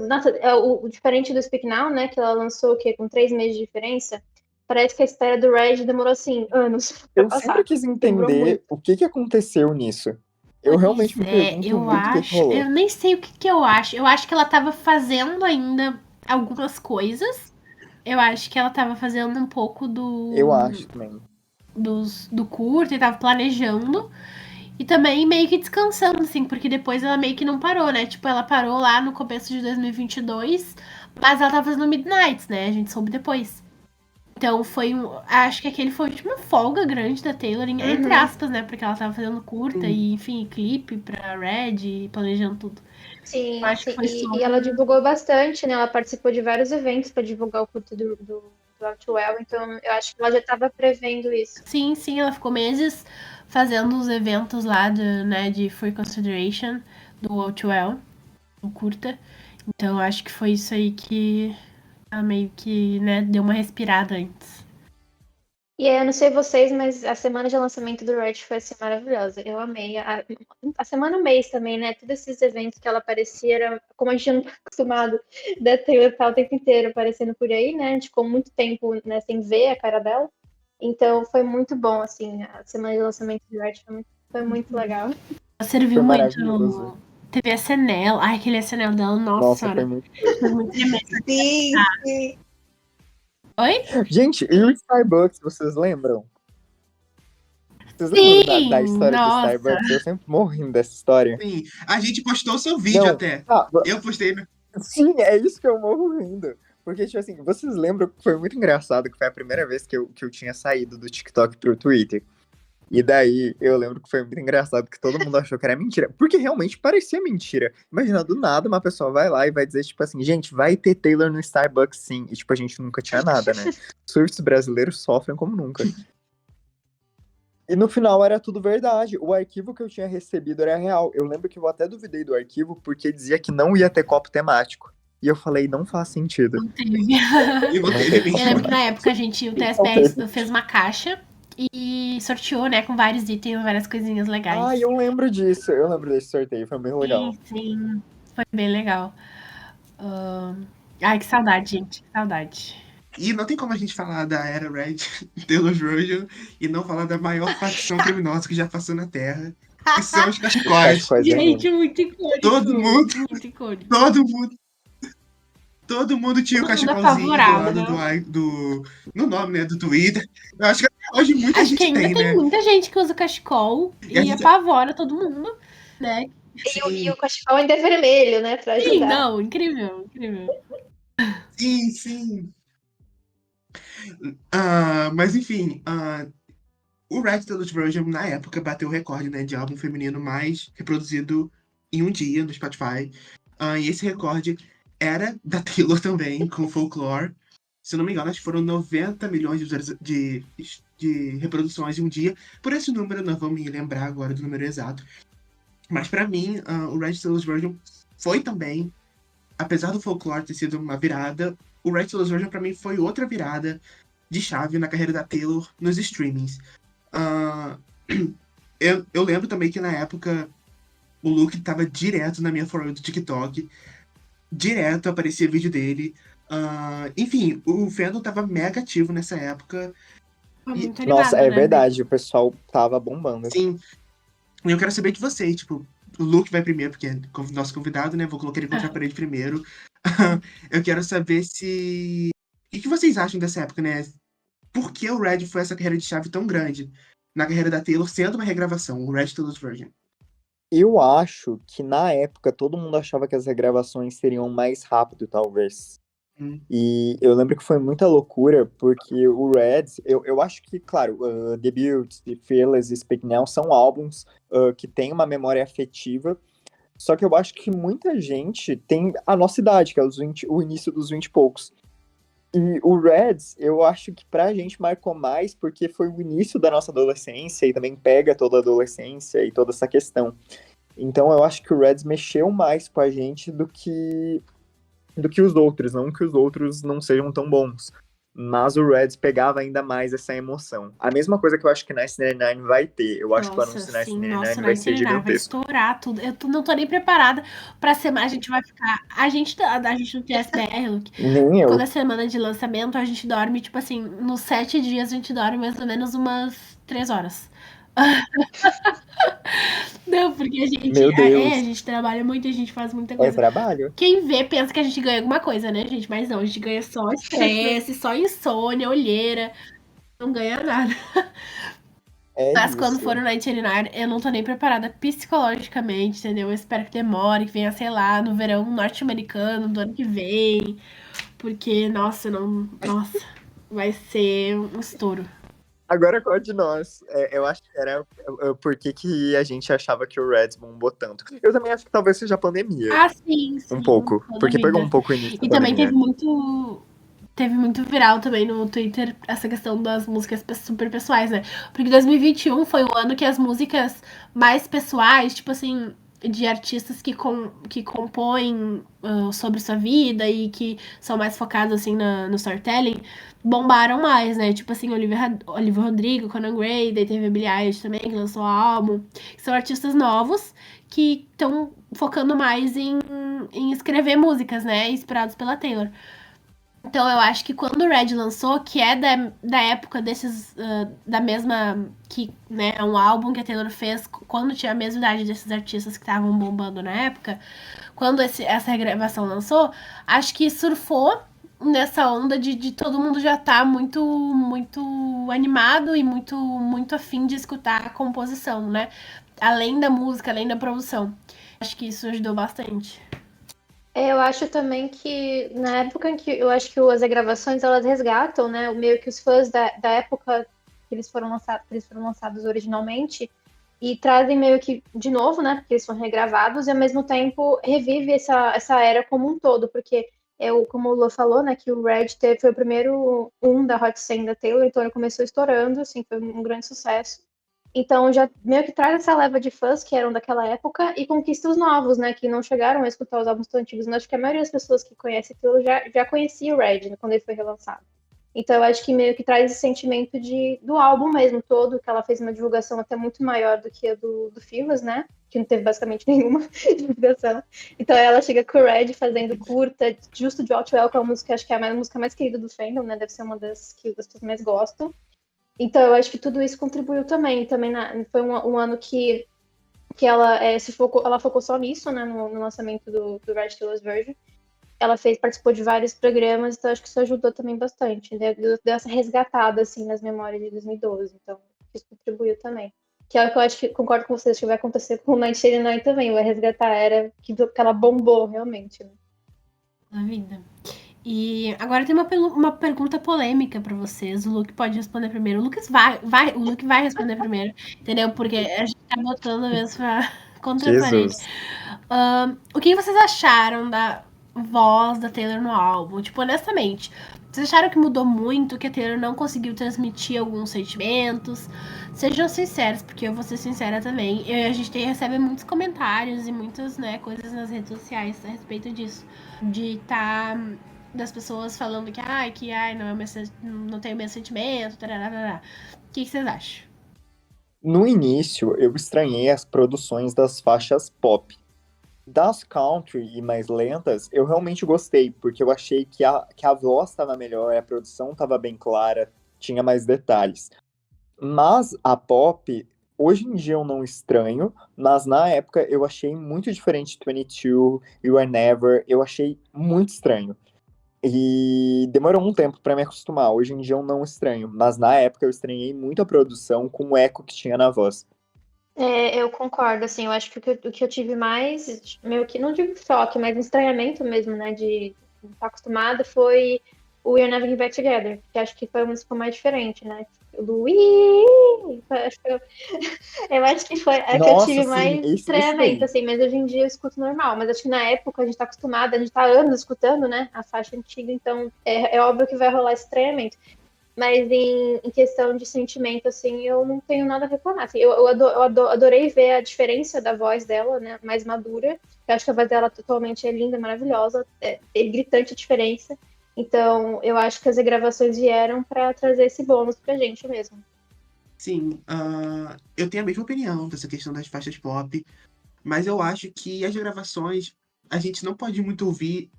Nossa, o diferente do Speak Now, né? Que ela lançou o quê? Com 3 meses de diferença. Parece que a espera do Red demorou, assim, anos pra Eu passar. sempre quis entender o que aconteceu nisso. Eu realmente me pergunto eu muito o que acho. rolou. Eu nem sei o que eu acho. Eu acho que ela tava fazendo ainda algumas coisas. Eu acho que ela tava fazendo um pouco Eu acho também. do curto e tava planejando. E também meio que descansando, assim, porque depois ela meio que não parou, né? Tipo, ela parou lá no começo de 2022, mas ela tava fazendo Midnights, né? A gente soube depois. Então acho que aquele foi tipo uma folga grande da Taylor, entre aspas, né? Porque ela tava fazendo curta e, enfim, clipe pra Red e planejando tudo. Sim, Eu acho que sim. foi só E ela divulgou bastante, né? Ela participou de vários eventos para divulgar o curto do Outwell, então eu acho que ela já estava prevendo isso. Sim, ela ficou meses fazendo os eventos lá de Free Consideration do Outwell, o curta. Então eu acho que foi isso aí que ela meio que, né, deu uma respirada antes. E eu não sei vocês, mas a semana de lançamento do Red foi assim, maravilhosa. Eu amei. A semana, o mês também, né? Todos esses eventos que ela aparecia, como a gente não tá acostumado da Taylor estar o tempo inteiro aparecendo por aí, né? A gente ficou muito tempo, né, sem ver a cara dela. Então foi muito bom, assim, a semana de lançamento do Red foi muito legal. Ela serviu Foi muito. maravilhoso. Teve SNL. Ai, aquele SNL dela, Nossa, foi muito. Foi muito tremendo. Sim. Oi? Gente, e o Starbucks, vocês lembram? Vocês lembram da história do Nossa. Starbucks? Eu sempre morro dessa história. Sim, a gente postou o seu vídeo Não, até. ah, Eu postei, né? sim, é isso que eu morro rindo. Porque, tipo assim, vocês lembram que foi muito engraçado que foi a primeira vez que eu tinha saído do TikTok pro Twitter. E daí eu lembro que foi muito engraçado que todo mundo achou que era mentira. Porque realmente parecia mentira. Imagina, do nada uma pessoa vai lá e vai dizer, tipo assim, gente, vai ter Taylor no Starbucks sim. E tipo, a gente nunca tinha nada, né? Surfs brasileiros sofrem como nunca. E no final era tudo verdade. O arquivo que eu tinha recebido era real. Eu lembro que eu até duvidei do arquivo porque dizia que não ia ter copo temático. E eu falei, não faz sentido. Não teve. E Não você teve. Eu lembro que na época o TSPR fez uma caixa e sorteou, né, com vários itens, várias coisinhas legais. Ah, eu lembro disso. Eu lembro desse sorteio. Foi bem legal. Sim. Foi bem legal. Ai, que saudade, gente. Que saudade. E não tem como a gente falar da era Red Taylor's Version e não falar da maior facção criminosa que já passou na Terra, que são os cachecóis. Gente, muito icônico. Todo mundo, Muito icônico. todo mundo tinha o Todo mundo cachecolzinho do apavorado, lado no nome, né, do Twitter. Eu acho que até hoje muita Acho gente que ainda tem né? muita gente que usa cachecol E a e gente- apavora todo mundo, né? E o cachecol ainda é vermelho, né? Pra Sim, ajudar. não, incrível, incrível. Sim. Mas enfim, o Red Taylor's Version, na época, bateu o recorde, né, de álbum feminino mais reproduzido em um dia no Spotify. E esse recorde era da Taylor também, com Folklore. Se não me engano, acho que foram 90 milhões de reproduções em um dia. Por esse número, não vou me lembrar agora do número exato. Mas pra mim, o Red Taylor's Version foi também, apesar do Folklore ter sido uma virada, o Red Taylor's Version pra mim foi outra virada de chave na carreira da Taylor nos streamings. Eu lembro também que na época o Luke tava direto na minha For You do TikTok. Direto aparecia vídeo dele. Enfim, o fandom tava mega ativo nessa época. Muito animado, Nossa, é né? verdade. O pessoal tava bombando. Sim. E eu quero saber de vocês, tipo, o Luke vai primeiro, porque é nosso convidado, né? Vou colocar ele contra a parede primeiro. Eu quero saber se... O que vocês acham dessa época, né? Por que o Red foi essa carreira de chave tão grande na carreira da Taylor, sendo uma regravação, o Red Taylor's Version? Eu acho que na época todo mundo achava que as regravações seriam mais rápido, talvez. E eu lembro que foi muita loucura, porque o Reds, eu acho que, claro, Debut, The Fearless e Speak Now são álbuns que têm uma memória afetiva, só que eu acho que muita gente tem a nossa idade, que é o início dos 20 e poucos. E o Reds, eu acho que pra gente marcou mais porque foi o início da nossa adolescência e também pega toda a adolescência e toda essa questão. Então eu acho que o Reds mexeu mais com a gente do que os outros, não que os outros não sejam tão bons. Mas o Reds pegava ainda mais essa emoção. A mesma coisa que eu acho que 1999 vai ter. Eu acho que o anúncio da 1999 vai ser gigantesco. Vai estourar tudo. Não tô nem preparada pra semana. A gente vai ficar... A gente não tem SBR, Luke. Nem eu. Quando é semana de lançamento, a gente dorme, tipo assim, nos 7 dias a gente dorme mais ou menos umas 3 horas. Não, porque a gente, Meu Deus. a gente trabalha muito, a gente faz muita coisa. É trabalho. Quem vê pensa que a gente ganha alguma coisa, né, gente? Mas não, a gente ganha só estresse, só insônia, olheira. Não ganha nada. Mas isso. quando for o 1989, eu não tô nem preparada psicologicamente, entendeu? Eu espero que demore, que venha, sei lá, no verão norte-americano do ano que vem. Porque, nossa, vai ser um estouro. Agora qual de nós? Eu acho que era por que a gente achava que o Reds bombou tanto. Eu também acho que talvez seja a pandemia. Ah, sim. Um pouco. Porque pegou um pouco o início da pandemia. E também teve muito viral também no Twitter essa questão das músicas super pessoais, né? Porque 2021 foi o ano que as músicas mais pessoais, tipo assim, de artistas que compõem sobre sua vida e que são mais focados, assim, no storytelling, bombaram mais, né? Tipo assim, Olivia Rodrigo, Conan Gray, daí teve a Billie Eilish também, que lançou o álbum. São artistas novos que estão focando mais em escrever músicas, né? Inspirados pela Taylor. Então eu acho que quando o Red lançou, que é da época desses. Da mesma. Que, né, é um álbum que a Taylor fez quando tinha a mesma idade desses artistas que estavam bombando na época. Quando essa regravação lançou, acho que surfou nessa onda de todo mundo já tá muito, muito animado e muito afim de escutar a composição, né? Além da música, além da produção. Acho que isso ajudou bastante. Eu acho também que na época em que eu acho que as regravações elas resgatam, né, meio que os fãs da época que eles foram lançados originalmente e trazem meio que de novo, né, porque eles foram regravados e ao mesmo tempo revive essa era como um todo, porque como o Lô falou, né, que o Red foi o primeiro da Hot 100 da Taylor, então ele começou estourando, assim, foi um grande sucesso. Então já meio que traz essa leva de fãs que eram daquela época e conquista os novos, né? Que não chegaram a escutar os álbuns tão antigos. Mas acho que a maioria das pessoas que conhecem aquilo já conhecia o Red, né, quando ele foi relançado. Então eu acho que meio que traz esse sentimento do álbum mesmo todo, que ela fez uma divulgação até muito maior do que a do Fearless, né? Que não teve basicamente nenhuma divulgação. Então ela chega com o Red fazendo curta, justo de Outwell, que é uma música, acho que é a música mais querida do fandom, né? Deve ser uma das que as pessoas mais gostam. Então, eu acho que tudo isso contribuiu também. Também foi um ano que ela ela focou só nisso, né, no lançamento do Red Taylor's Version. Ela participou de vários programas, então acho que isso ajudou também bastante. Deu essa resgatada, assim, nas memórias de 2012. Então, isso contribuiu também. Que é o que eu acho que, concordo com vocês, que vai acontecer com o 1989 também. Vai resgatar a era que ela bombou, realmente, né? Na vida. E agora tem uma pergunta polêmica pra vocês. O Luke pode responder primeiro. O Luke vai responder primeiro, entendeu? Porque a gente tá botando mesmo contra a parede. O que vocês acharam da voz da Taylor no álbum? Tipo, honestamente, vocês acharam que mudou muito, que a Taylor não conseguiu transmitir alguns sentimentos? Sejam sinceros, porque eu vou ser sincera também. A gente recebe muitos comentários e muitas, né, coisas nas redes sociais a respeito disso. Das pessoas falando que não tenho o mesmo sentimento, tarará. O que vocês acham? No início, eu estranhei as produções das faixas pop. Das country e mais lentas, eu realmente gostei, porque eu achei que a voz estava melhor, a produção estava bem clara, tinha mais detalhes. Mas a pop, hoje em dia eu não estranho, mas na época eu achei muito diferente de 22, You Are Never, eu achei muito estranho. E demorou um tempo pra me acostumar. Hoje em dia eu não estranho, mas na época eu estranhei muito a produção com o eco que tinha na voz. Eu concordo, assim, eu acho que o que eu tive mais, meio que, não digo choque, mas estranhamento mesmo, né, de não estar acostumada, foi o We're Never Get Back Together, que acho que foi a música mais diferente, né, do Wii, eu acho que foi a que eu Nossa, tive sim, mais esse estranhamento, daí. assim, mas hoje em dia eu escuto normal, mas acho que na época a gente tá acostumada, a gente tá há anos escutando, né, a faixa antiga, então é óbvio que vai rolar esse estranhamento. Mas em questão de sentimento, assim, eu não tenho nada a reclamar. Assim, adorei ver a diferença da voz dela, né? Mais madura. Eu acho que a voz dela atualmente é linda, maravilhosa. É gritante a diferença. Então, eu acho que as regravações vieram para trazer esse bônus pra gente mesmo. Sim, eu tenho a mesma opinião dessa questão das faixas pop, mas eu acho que as gravações, a gente não pode muito ouvir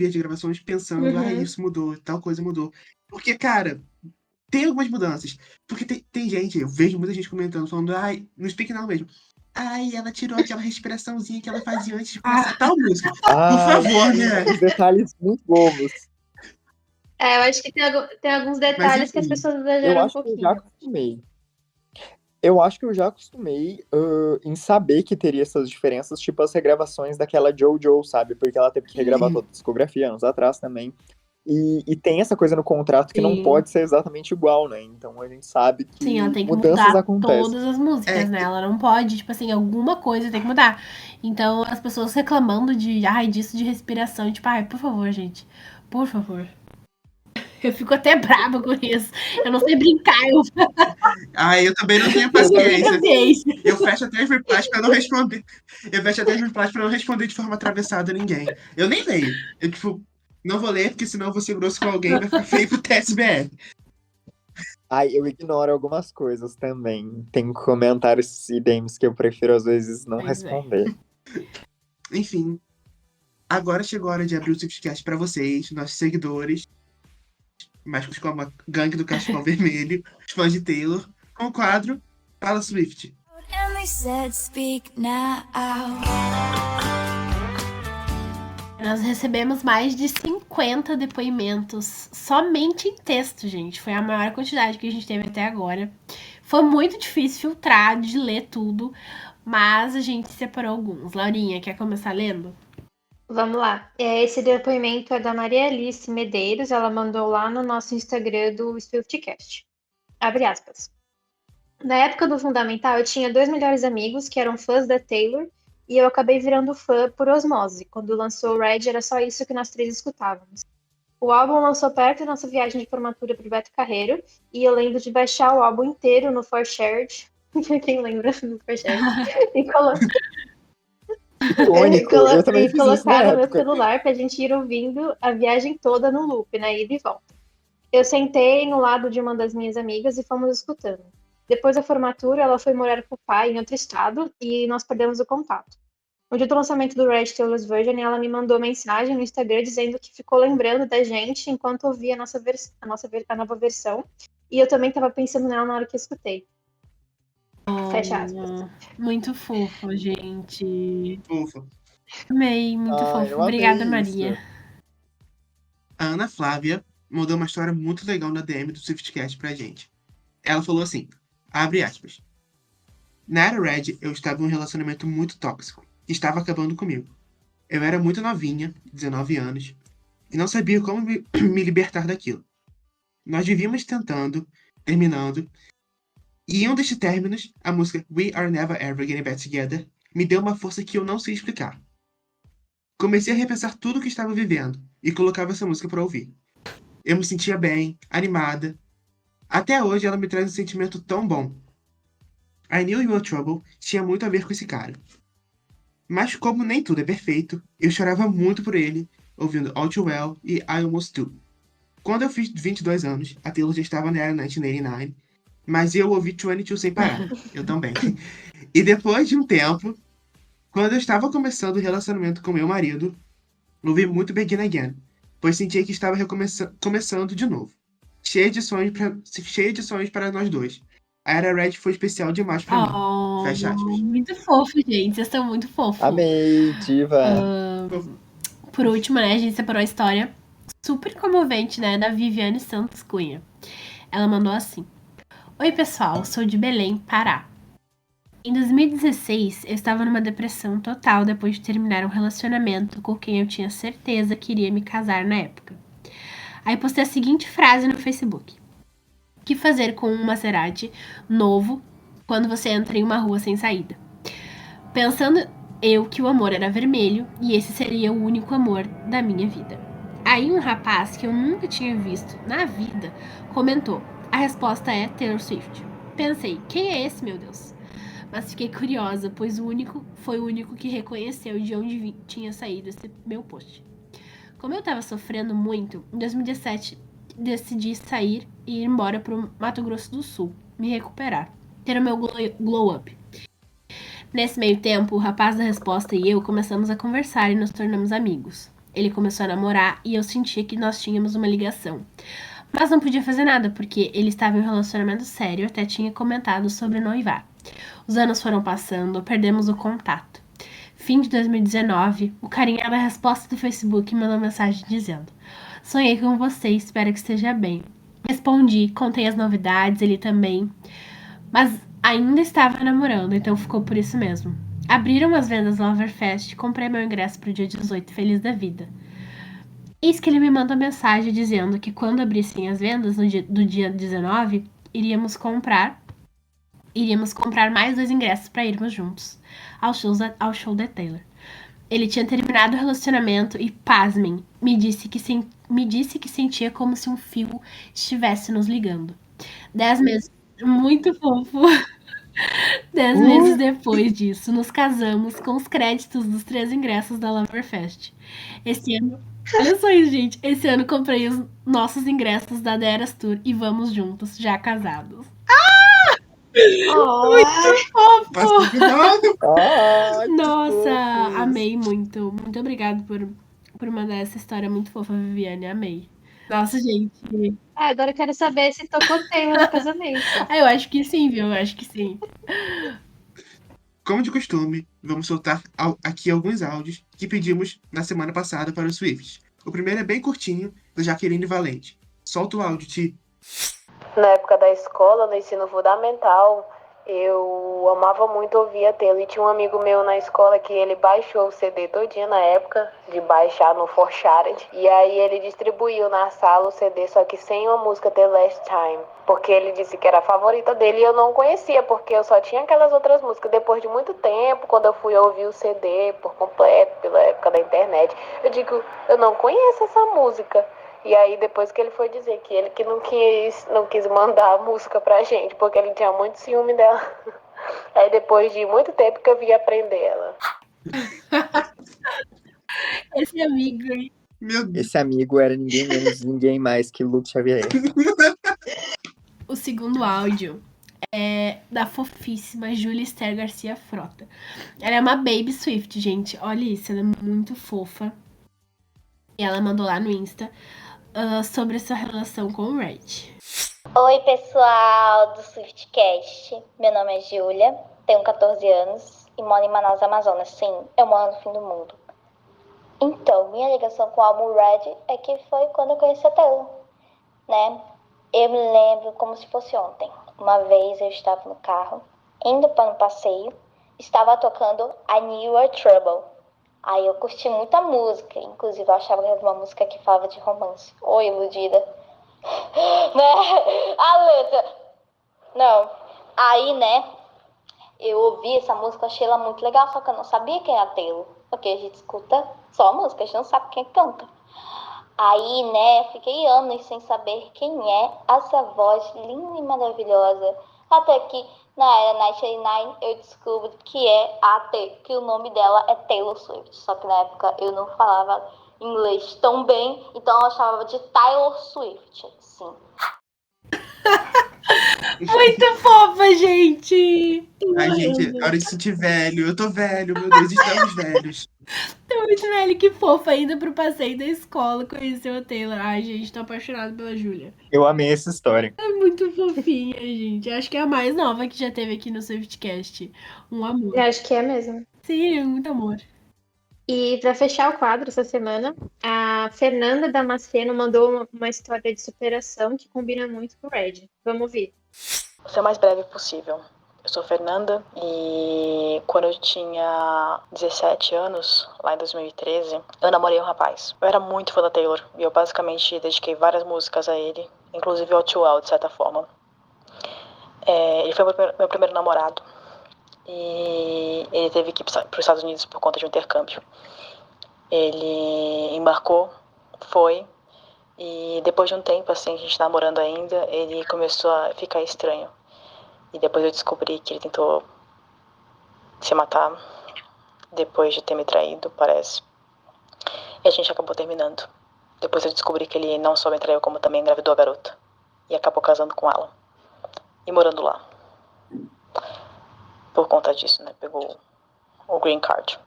as gravações pensando, Uhum. isso mudou, tal coisa mudou. Porque, cara, tem algumas mudanças. Porque tem gente, eu vejo muita gente comentando, falando, no Speak Now mesmo. Ela tirou aquela respiraçãozinha que ela fazia antes de começar tal música. Por Ai, favor, sim, né? os detalhes muito bobos. Eu acho que tem alguns Mas detalhes que as enfim, pessoas Eu exageram um acho que eu já pouquinho. acostumei. Eu acho que eu já acostumei em saber que teria essas diferenças, tipo as regravações daquela JoJo, sabe? Porque ela teve que regravar sim, toda a discografia anos atrás também. E tem essa coisa no contrato que não Sim. pode ser exatamente igual, né? Então a gente sabe Sim, ela que tem que mudanças mudar acontecem. todas as músicas, é, né? Ela não pode, tipo assim, alguma coisa tem que mudar. Então, as pessoas reclamando disso de respiração, tipo, por favor, gente, por favor. Eu fico até brava com isso. Eu não sei brincar, eu também não tenho eu não tenho paciência. paciência. Eu fecho até as replies pra não responder. Eu fecho até as replies pra não responder de forma atravessada a ninguém. Eu nem leio. Eu, tipo, não vou ler, porque senão eu vou ser grosso com alguém e vai ficar feio pro TSBR. Ai, eu ignoro algumas coisas também. Tem comentários e DMs que eu prefiro às vezes não Pois é. responder. Enfim, agora chegou a hora de abrir o Swiftcast pra vocês, nossos seguidores, mais como a gangue do Cachecol Vermelho, os fãs de Taylor, com o quadro Fala Swift. And they said, speak now. Nós recebemos mais de 50 depoimentos somente em texto, gente. Foi a maior quantidade que a gente teve até agora. Foi muito difícil filtrar, de ler tudo, mas a gente separou alguns. Laurinha, quer começar lendo? Vamos lá. Esse depoimento é da Maria Alice Medeiros. Ela mandou lá no nosso Instagram do Swiftcast. Abre aspas. Na época do Fundamental, eu tinha 2 melhores amigos que eram fãs da Taylor e eu acabei virando fã por osmose. Quando lançou o Red, era só isso que nós três escutávamos. O álbum lançou perto da nossa viagem de formatura para o Beto Carreiro e eu lembro de baixar o álbum inteiro no ForShared. Quem lembra do ForShared? Irônico, eu também E fiz isso na colocar no meu época. celular para a gente ir ouvindo a viagem toda no loop, na ida e volta. Eu sentei no lado de uma das minhas amigas e fomos escutando. Depois da formatura, ela foi morar com o pai em outro estado e nós perdemos o contato. No dia do lançamento do Red Taylor's Version, ela me mandou mensagem no Instagram dizendo que ficou lembrando da gente enquanto ouvia a nova versão. E eu também estava pensando nela na hora que escutei. Fecha aspas. Muito fofo, gente. Ufa. Amei, muito Ah, fofo. eu amei Obrigada, Maria. isso. A Ana Flávia mandou uma história muito legal na DM do Swiftcast pra gente. Ela falou assim, abre aspas. Na era Red, eu estava em um relacionamento muito tóxico, que estava acabando comigo. Eu era muito novinha, 19 anos, e não sabia como me libertar daquilo. Nós vivíamos tentando, terminando, e em um destes términos, a música We Are Never Ever Getting Back Together me deu uma força que eu não sei explicar. Comecei a repensar tudo o que estava vivendo e colocava essa música para ouvir. Eu me sentia bem, animada. Até hoje ela me traz um sentimento tão bom. I Knew You Were Trouble tinha muito a ver com esse cara. Mas como nem tudo é perfeito, eu chorava muito por ele, ouvindo All Too Well e I Almost Do. Quando eu fiz 22 anos, a Taylor já estava na era 1989, mas eu ouvi 22 sem parar. Eu também. E depois de um tempo, quando eu estava começando o relacionamento com meu marido, ouvi muito Begin Again, pois sentia que estava começando de novo. Cheia de sonhos para nós dois. A Era Red foi especial demais pra mim. Oh, Fecha aspas. muito fofo, gente. Vocês estão muito fofos. Amei, diva. Por último, né, a gente separou a história super comovente, né, da Viviane Santos Cunha. Ela mandou assim: Oi, pessoal, sou de Belém, Pará. Em 2016, eu estava numa depressão total depois de terminar um relacionamento com quem eu tinha certeza que iria me casar na época. Aí postei a seguinte frase no Facebook: O que fazer com um Maserati novo quando você entra em uma rua sem saída? Pensando eu que o amor era vermelho e esse seria o único amor da minha vida. Aí um rapaz que eu nunca tinha visto na vida comentou: A resposta é Taylor Swift. Pensei, quem é esse, meu Deus? Mas fiquei curiosa, pois foi o único que reconheceu de onde tinha saído esse meu post. Como eu tava sofrendo muito, em 2017 decidi sair e ir embora pro Mato Grosso do Sul, me recuperar, ter o meu glow up. Nesse meio tempo, o rapaz da resposta e eu começamos a conversar e nos tornamos amigos. Ele começou a namorar e eu sentia que nós tínhamos uma ligação. Mas não podia fazer nada, porque ele estava em um relacionamento sério, até tinha comentado sobre noivar. Os anos foram passando, perdemos o contato. Fim de 2019, o carinha da resposta do Facebook mandou mensagem dizendo: Sonhei com você, espero que esteja bem. Respondi, contei as novidades, ele também. Mas ainda estava namorando, então ficou por isso mesmo. Abriram as vendas do Loverfest, comprei meu ingresso pro dia 18, feliz da vida. Eis que ele me manda mensagem dizendo que quando abrissem as vendas do dia 19, iríamos comprar mais 2 ingressos para irmos juntos ao show da Taylor. Ele tinha terminado o relacionamento e, pasmem, me disse que sentia como se um fio estivesse nos ligando. 10 meses, muito fofo. 10 meses depois disso, nos casamos com os créditos dos 3 ingressos da Loverfest. Esse ano, olha só isso, gente. Esse ano comprei os nossos ingressos da The Eras Tour e vamos juntos, já casados. Oh, Passa cuidado. Ai, que Nossa, fofos. amei muito. Muito obrigada por mandar essa história muito fofa, Viviane. Amei. Nossa, gente. agora eu quero saber se tocou Taylor no casamento. Eu acho que sim, viu? Eu acho que sim. Como de costume, vamos soltar aqui alguns áudios que pedimos na semana passada para o Swift. O primeiro é bem curtinho, da Jaqueline Valente. Solta o áudio, Ti. Na época da escola, no ensino fundamental, eu amava muito ouvir a Taylor. E tinha um amigo meu na escola que ele baixou o CD todinho na época, de baixar no Forshared. E aí ele distribuiu na sala o CD, só que sem uma música The Last Time. Porque ele disse que era a favorita dele e eu não conhecia, porque eu só tinha aquelas outras músicas. Depois de muito tempo, quando eu fui ouvir o CD por completo, pela época da internet, eu digo, eu não conheço essa música. E aí depois que ele foi dizer que ele que não quis mandar a música pra gente, porque ele tinha muito ciúme dela. Aí depois de muito tempo que eu vim aprender ela. Esse amigo aí. Meu Deus. Esse amigo era ninguém menos, ninguém mais que Luke Xavier. O segundo áudio é da fofíssima Júlia Esther Garcia Frota. Ela é uma baby Swift, gente. Olha isso, ela é muito fofa. E ela mandou lá no Insta sobre essa relação com o Red. Oi, pessoal do Swiftcast. Meu nome é Júlia, tenho 14 anos e moro em Manaus, Amazonas. Sim, eu moro no fim do mundo. Então, minha ligação com o álbum Red é que foi quando eu conheci a Taylor, né? Eu me lembro como se fosse ontem. Uma vez eu estava no carro, indo para um passeio, estava tocando I Knew You Were Trouble. Aí eu curti muito a música, inclusive eu achava que era uma música que falava de romance. Oi, iludida. Né? A letra. Não. Aí, né, eu ouvi essa música, achei ela muito legal, só que eu não sabia quem era a Taylor. Porque a gente escuta só a música, a gente não sabe quem canta. Aí, né, fiquei anos sem saber quem é essa voz linda e maravilhosa. Até que na era 99 eu descubro que o nome dela é Taylor Swift. Só que na época eu não falava inglês tão bem, então eu chamava de Taylor Swift, sim. Muito fofa, gente! Ai, gente, a hora de sentir velho. Eu tô velho, meu Deus, estamos velhos. Tô muito velho, que fofa, ainda pro passeio da escola, conheceu a Taylor. Ai, gente, tô apaixonado pela Júlia. Eu amei essa história. É muito fofinha, gente. Acho que é a mais nova que já teve aqui no Swiftcast. Um amor. Eu acho que é mesmo. Sim, é muito amor. E para fechar o quadro essa semana, a Fernanda Damasceno mandou uma história de superação que combina muito com o Red. Vamos ouvir. Vou ser o mais breve possível. Eu sou Fernanda e quando eu tinha 17 anos, lá em 2013, eu namorei um rapaz. Eu era muito fã da Taylor e eu basicamente dediquei várias músicas a ele, inclusive All Too Well, de certa forma. Ele foi meu primeiro namorado e ele teve que ir para os Estados Unidos por conta de um intercâmbio. Ele embarcou, foi, e depois de um tempo, assim, a gente namorando ainda, ele começou a ficar estranho. E depois eu descobri que ele tentou se matar, depois de ter me traído, parece. E a gente acabou terminando. Depois eu descobri que ele não só me traiu, como também engravidou a garota. E acabou casando com ela. E morando lá. Por conta disso, né? Pegou o green card.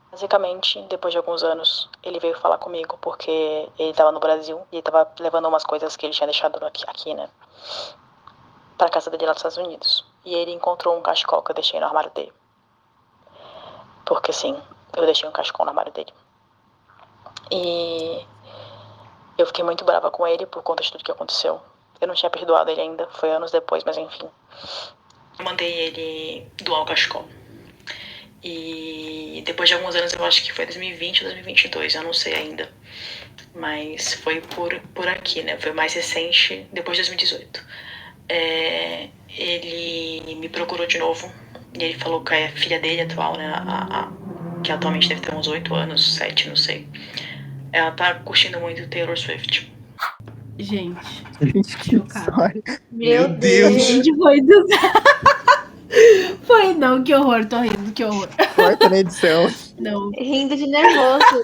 Basicamente, depois de alguns anos, ele veio falar comigo porque ele estava no Brasil e ele estava levando umas coisas que ele tinha deixado aqui, né? Pra casa dele lá dos Estados Unidos. E ele encontrou um cachecol que eu deixei no armário dele. Porque sim, eu deixei um cachecol no armário dele. E eu fiquei muito brava com ele por conta de tudo que aconteceu. Eu não tinha perdoado ele ainda, foi anos depois, mas enfim. Eu mandei ele doar o cachecol. E depois de alguns anos, eu acho que foi 2020 ou 2022, eu não sei ainda. Mas foi por aqui, né? Foi mais recente, depois de 2018. Ele me procurou de novo. E ele falou que a filha dele atual, né? Que atualmente deve ter uns 8 anos, 7, não sei. Ela tá curtindo muito Taylor Swift. Gente, Que chocado. história. Meu Deus. Gente, foi do... Foi, não, que horror, tô rindo, que horror. Corta na edição. Não. Rindo de nervoso.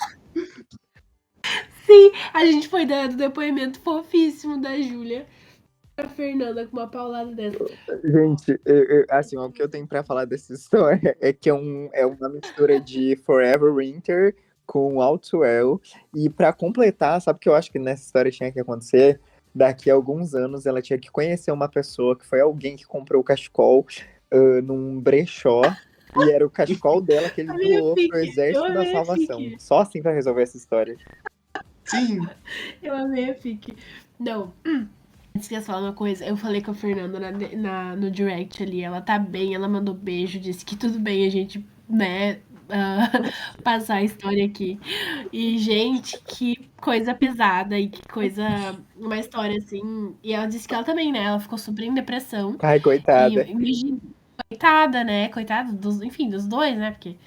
Sim, a gente foi dando depoimento fofíssimo da Júlia pra Fernanda com uma paulada dessa. Gente, assim, o que eu tenho pra falar dessa história é que é uma mistura de Forever Winter com All Too Well. E pra completar, sabe o que eu acho que nessa história tinha que acontecer? Daqui a alguns anos ela tinha que conhecer uma pessoa que foi alguém que comprou o cachecol num brechó. E era o cachecol dela que ele Amei a doou pro fic, Exército eu da amei a Salvação. fic. Só assim pra resolver essa história. Sim. Eu amei a fic. Não. Antes que eu falar uma coisa, eu falei com a Fernanda no direct ali, ela tá bem, ela mandou beijo, disse que tudo bem a gente, né, passar a história aqui. E, gente, que coisa pesada e que coisa, uma história assim. E ela disse que ela também, né, ela ficou super em depressão. Ai, E coitada. imagina, coitada, né, coitada enfim, dos dois, né, porque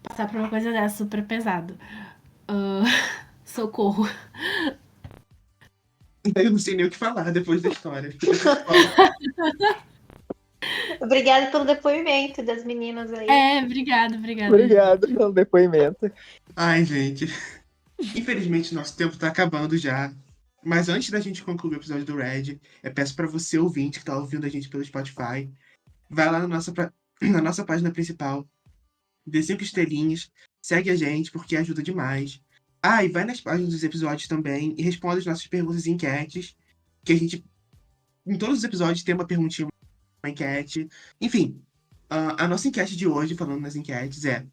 passar por uma coisa dessa super pesado. Socorro. Eu não sei nem o que falar depois da história. Obrigada pelo depoimento das meninas aí. Obrigada. Obrigado pelo depoimento. Ai, gente. Infelizmente, nosso tempo tá acabando já. Mas antes da gente concluir o episódio do Red, eu peço pra você, ouvinte, que tá ouvindo a gente pelo Spotify, vai lá na nossa página principal, dê 5 estrelinhas, segue a gente, porque ajuda demais. E vai nas páginas dos episódios também e responde as nossas perguntas e enquetes, que a gente, em todos os episódios, tem uma perguntinha, uma enquete. Enfim, a nossa enquete de hoje, falando nas enquetes, é: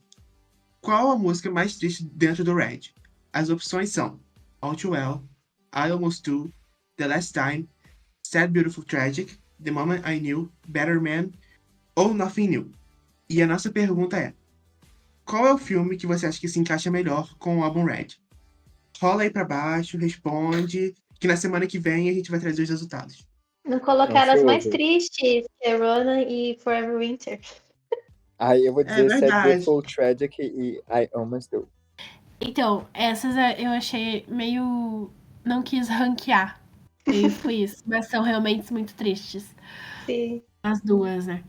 qual a música mais triste dentro do Red? As opções são All Too Well, I Almost Do, The Last Time, Sad Beautiful Tragic, The Moment I Knew, Better Man ou Nothing New. E a nossa pergunta é: qual é o filme que você acha que se encaixa melhor com o álbum Red? Rola aí pra baixo, responde, que na semana que vem a gente vai trazer os resultados. Não colocaram as mais Ansioso. tristes, Rona e Forever Winter. Aí eu vou dizer Sad verdade. Beautiful Tragic e I Almost Do. Então, essas eu achei meio... Não quis ranquear. E foi isso. Mas são realmente muito tristes. Sim. As duas, né?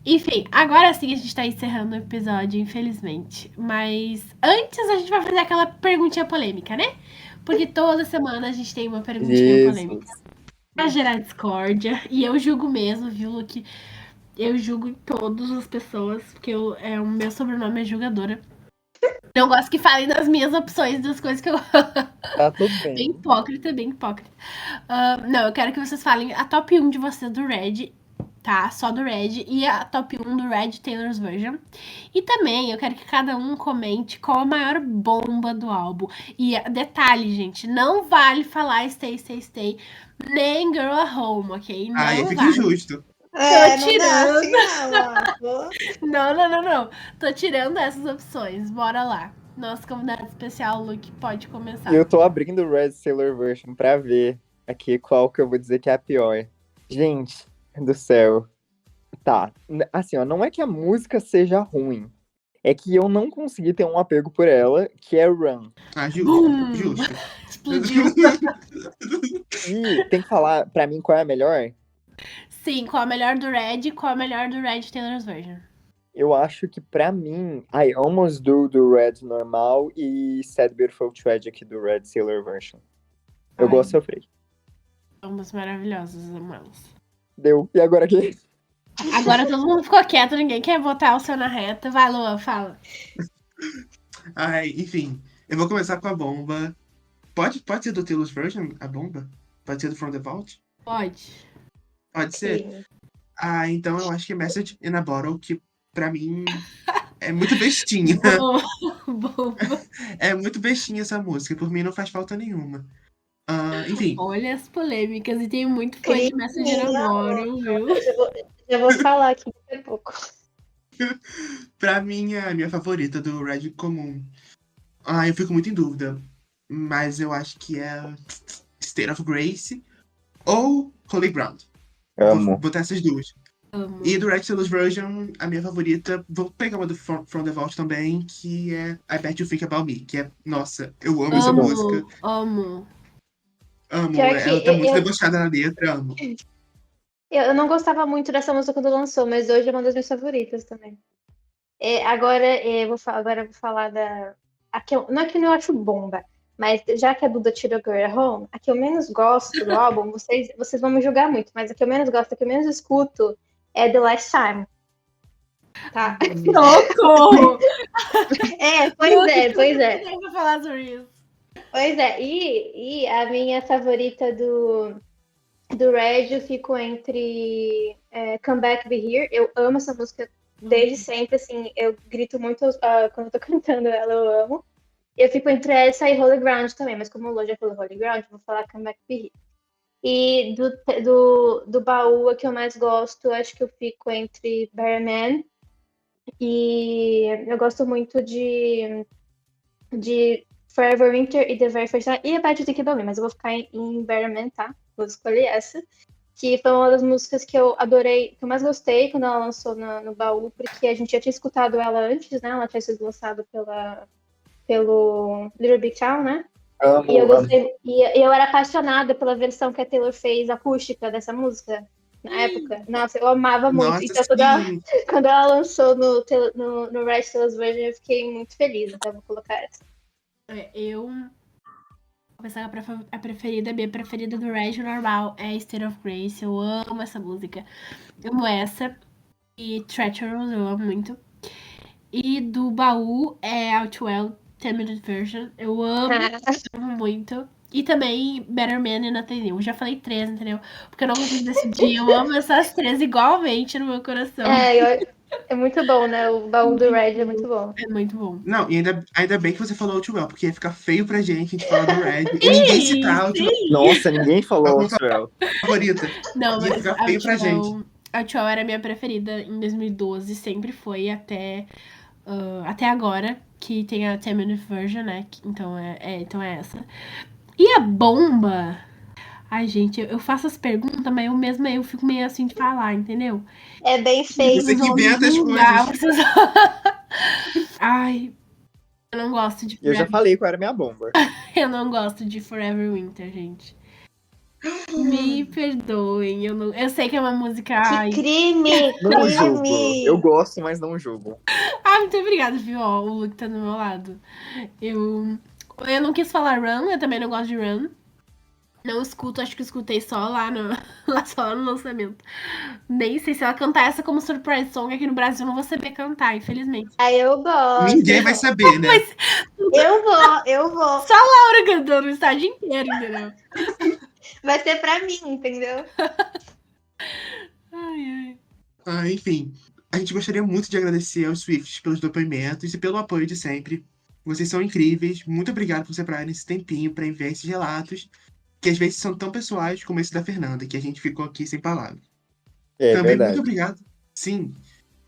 Enfim, agora sim a gente tá encerrando o episódio, infelizmente. Mas antes a gente vai fazer aquela perguntinha polêmica, né? Porque toda semana a gente tem uma perguntinha Jesus. polêmica. Pra gerar discórdia. E eu julgo mesmo, viu, Luke? Eu julgo todas as pessoas, porque o meu sobrenome é julgadora. Não gosto que falem das minhas opções, das coisas que eu. Tá tudo Bem bem. hipócrita, bem hipócrita. Não, eu quero que vocês falem a top 1 de vocês do Red, tá? Só do Red. E a top 1 do Red Taylor's Version. E também eu quero que cada um comente qual a maior bomba do álbum. E detalhe, gente, não vale falar Stay, Stay, Stay, nem Girl at Home, ok? Não Aí fica vale. injusto. Tô tirando. Não. Não. Tô tirando essas opções. Bora lá. Nosso convidado especial, Luke, pode começar. Eu tô abrindo o Red Sailor Version pra ver aqui qual que eu vou dizer que é a pior. Gente do céu. Tá. Assim, ó, não é que a música seja ruim. É que eu não consegui ter um apego por ela, que é Run. Ah, justo. Bum! Justo. Explodiu. E tem que falar pra mim qual é a melhor. Sim, qual a melhor do Red e qual a melhor do Red Taylor's Version? Eu acho que pra mim, I Almost Do Red normal e Sad Beautiful Tragic do Red Sailor Version. Eu Ai. gosto de sofrer. Ambas maravilhosas, amo elas. Deu. E agora aqui? Agora todo mundo ficou quieto, ninguém quer botar o seu na reta. Vai, Lua, fala. Ai, enfim. Eu vou começar com a bomba. Pode ser do Taylor's Version, a bomba? Pode ser do From the Vault? Pode. Pode ser? Sim. Ah, então eu acho que é Message in a Bottle, que pra mim é muito bestinha. Bom. É muito bestinha essa música. Por mim não faz falta nenhuma. Enfim, Olha as polêmicas e tem muito fã de Message Namoro, viu? Já vou falar aqui daqui a pouco. pra mim é a minha favorita do Red Comum. Eu fico muito em dúvida. Mas eu acho que é State of Grace ou Holy Ground. Vou Amo. botar essas duas. Amo. E do Red Taylor's Version, a minha favorita, vou pegar uma do From the Vault também, que é I Bet You Think About Me, que é, nossa, eu amo essa música. Amo. Amo, Pior que ela tá muito eu- debochada na letra, amo. Eu não gostava muito dessa música quando lançou, mas hoje é uma das minhas favoritas também. Agora eu vou falar da. Não é que eu não acho bomba, mas já que a Duda tirou Girl at Home, a que eu menos gosto do álbum, vocês vão me julgar muito, mas a que eu menos gosto, a que eu menos escuto é The Last Time. Tá? Socorro! Pois é. Tem que falar sobre isso. Pois é, e a minha favorita do Red, eu fico entre Come Back Be Here. Eu amo essa música desde sempre, assim, eu grito muito quando eu tô cantando ela, eu amo. Eu fico entre essa e Holy Ground também, mas como o Lô já falou Holy Ground, eu vou falar Come Back Be Here. E do baú, a que eu mais gosto, acho que eu fico entre Bear Man e eu gosto muito de Forever Winter e The Very First Time e a Bad Think About Me, mas eu vou ficar em Bear Man, tá? Vou escolher essa. Que foi uma das músicas que eu adorei, que eu mais gostei quando ela lançou no baú, porque a gente já tinha escutado ela antes, né? Ela tinha sido lançada pelo Little Big Town, né? Amo. E eu gostei, e eu era apaixonada pela versão que a Taylor fez acústica dessa música na época. Nossa, eu amava muito. Nossa, Então, sim. quando ela lançou no Red Taylor's Version, eu fiquei muito feliz. Então, vou colocar essa. Eu vou pensar que a preferida, minha preferida do Red normal é State of Grace. Eu amo essa música. Eu amo essa. E Treacherous, eu amo muito. E do baú é Outwell 10-minute version. Eu amo muito. E também Better Man e Nothing New. Eu já falei 3, entendeu? Porque eu não consigo decidir. Eu amo essas 3 igualmente no meu coração. É muito bom, né? O baú do Red é muito bom. É muito bom. Não, e ainda bem que você falou Outwell, porque ia ficar feio pra gente falar do Red e ninguém citar Outwell Nossa, ninguém falou Outwell. favorita. Não, Ia mas ficar feio pra gente. A Outwell era a minha preferida em 2012. Sempre foi até agora. Que tem a 10-minute version, né? Então é essa. E a bomba? Ai, gente, eu faço as perguntas, mas eu fico meio assim de falar, entendeu? É bem feio. Você que inventa as coisas. Ai, eu não gosto de Eu já falei qual era a minha bomba. Eu não gosto de Forever Winter, gente. Me perdoem, eu sei que é uma música. Ai, Que crime! Não julgo. Crime! Eu gosto, mas não julgo. muito obrigada, viu? Ó, o Luke tá do meu lado. Eu não quis falar Run, eu também não gosto de Run. Não escuto, acho que escutei só lá só no lançamento. Nem sei se ela cantar essa como surprise song aqui no Brasil, eu não vou saber cantar, infelizmente. Aí eu gosto. Ninguém vai saber, né? Mas Eu vou. Laura cantando o estádio inteiro, entendeu? Vai ser pra mim, entendeu? Ai. Enfim, a gente gostaria muito de agradecer aos Swifts pelos depoimentos e pelo apoio de sempre. Vocês são incríveis. Muito obrigado por separarem esse tempinho para enviar esses relatos, que às vezes são tão pessoais como esse da Fernanda, que a gente ficou aqui sem palavras. É Também verdade. muito obrigado. Sim.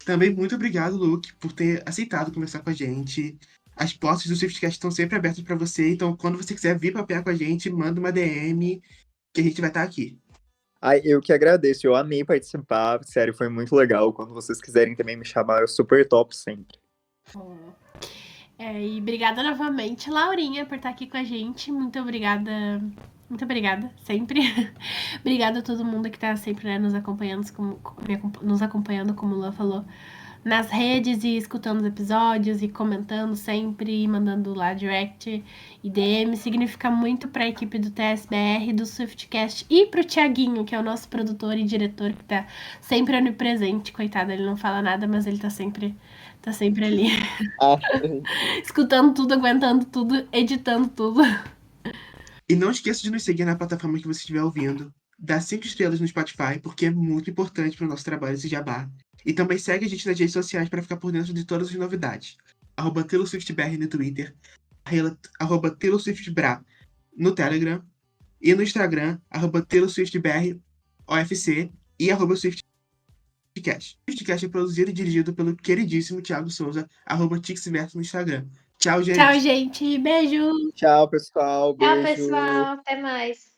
Também muito obrigado, Luke, por ter aceitado conversar com a gente. As portas do Swiftcast estão sempre abertas para você, então quando você quiser vir papear com a gente, manda uma DM que a gente vai estar aqui. Ai, eu que agradeço, eu amei participar, sério, foi muito legal. Quando vocês quiserem também me chamar, eu super top sempre. E obrigada novamente, Laurinha, por estar aqui com a gente. Muito obrigada sempre. Obrigada a todo mundo que tá sempre, né, nos acompanhando, como o Luan falou, nas redes e escutando os episódios e comentando sempre e mandando lá direct e DM. Significa muito pra equipe do TSBR, do Swiftcast e pro Thiaguinho, que é o nosso produtor e diretor, que tá sempre onipresente. Coitado, ele não fala nada, mas ele tá sempre ali. Escutando tudo, aguentando tudo, editando tudo. E não esqueça de nos seguir na plataforma que você estiver ouvindo. Dá 5 estrelas no Spotify, porque é muito importante para o nosso trabalho esse jabá. E também segue a gente nas redes sociais para ficar por dentro de todas as novidades. @TaylorSwiftBR no Twitter, @TaylorSwiftBra no Telegram e no Instagram, @TaylorSwiftBR OFC e @SwiftCast. O Swiftcast é produzido e dirigido pelo queridíssimo Thiago Souza, @TixVerso no Instagram. Tchau, gente! Tchau, gente. Beijo! Tchau, pessoal. Tchau, Beijo. pessoal. Até mais.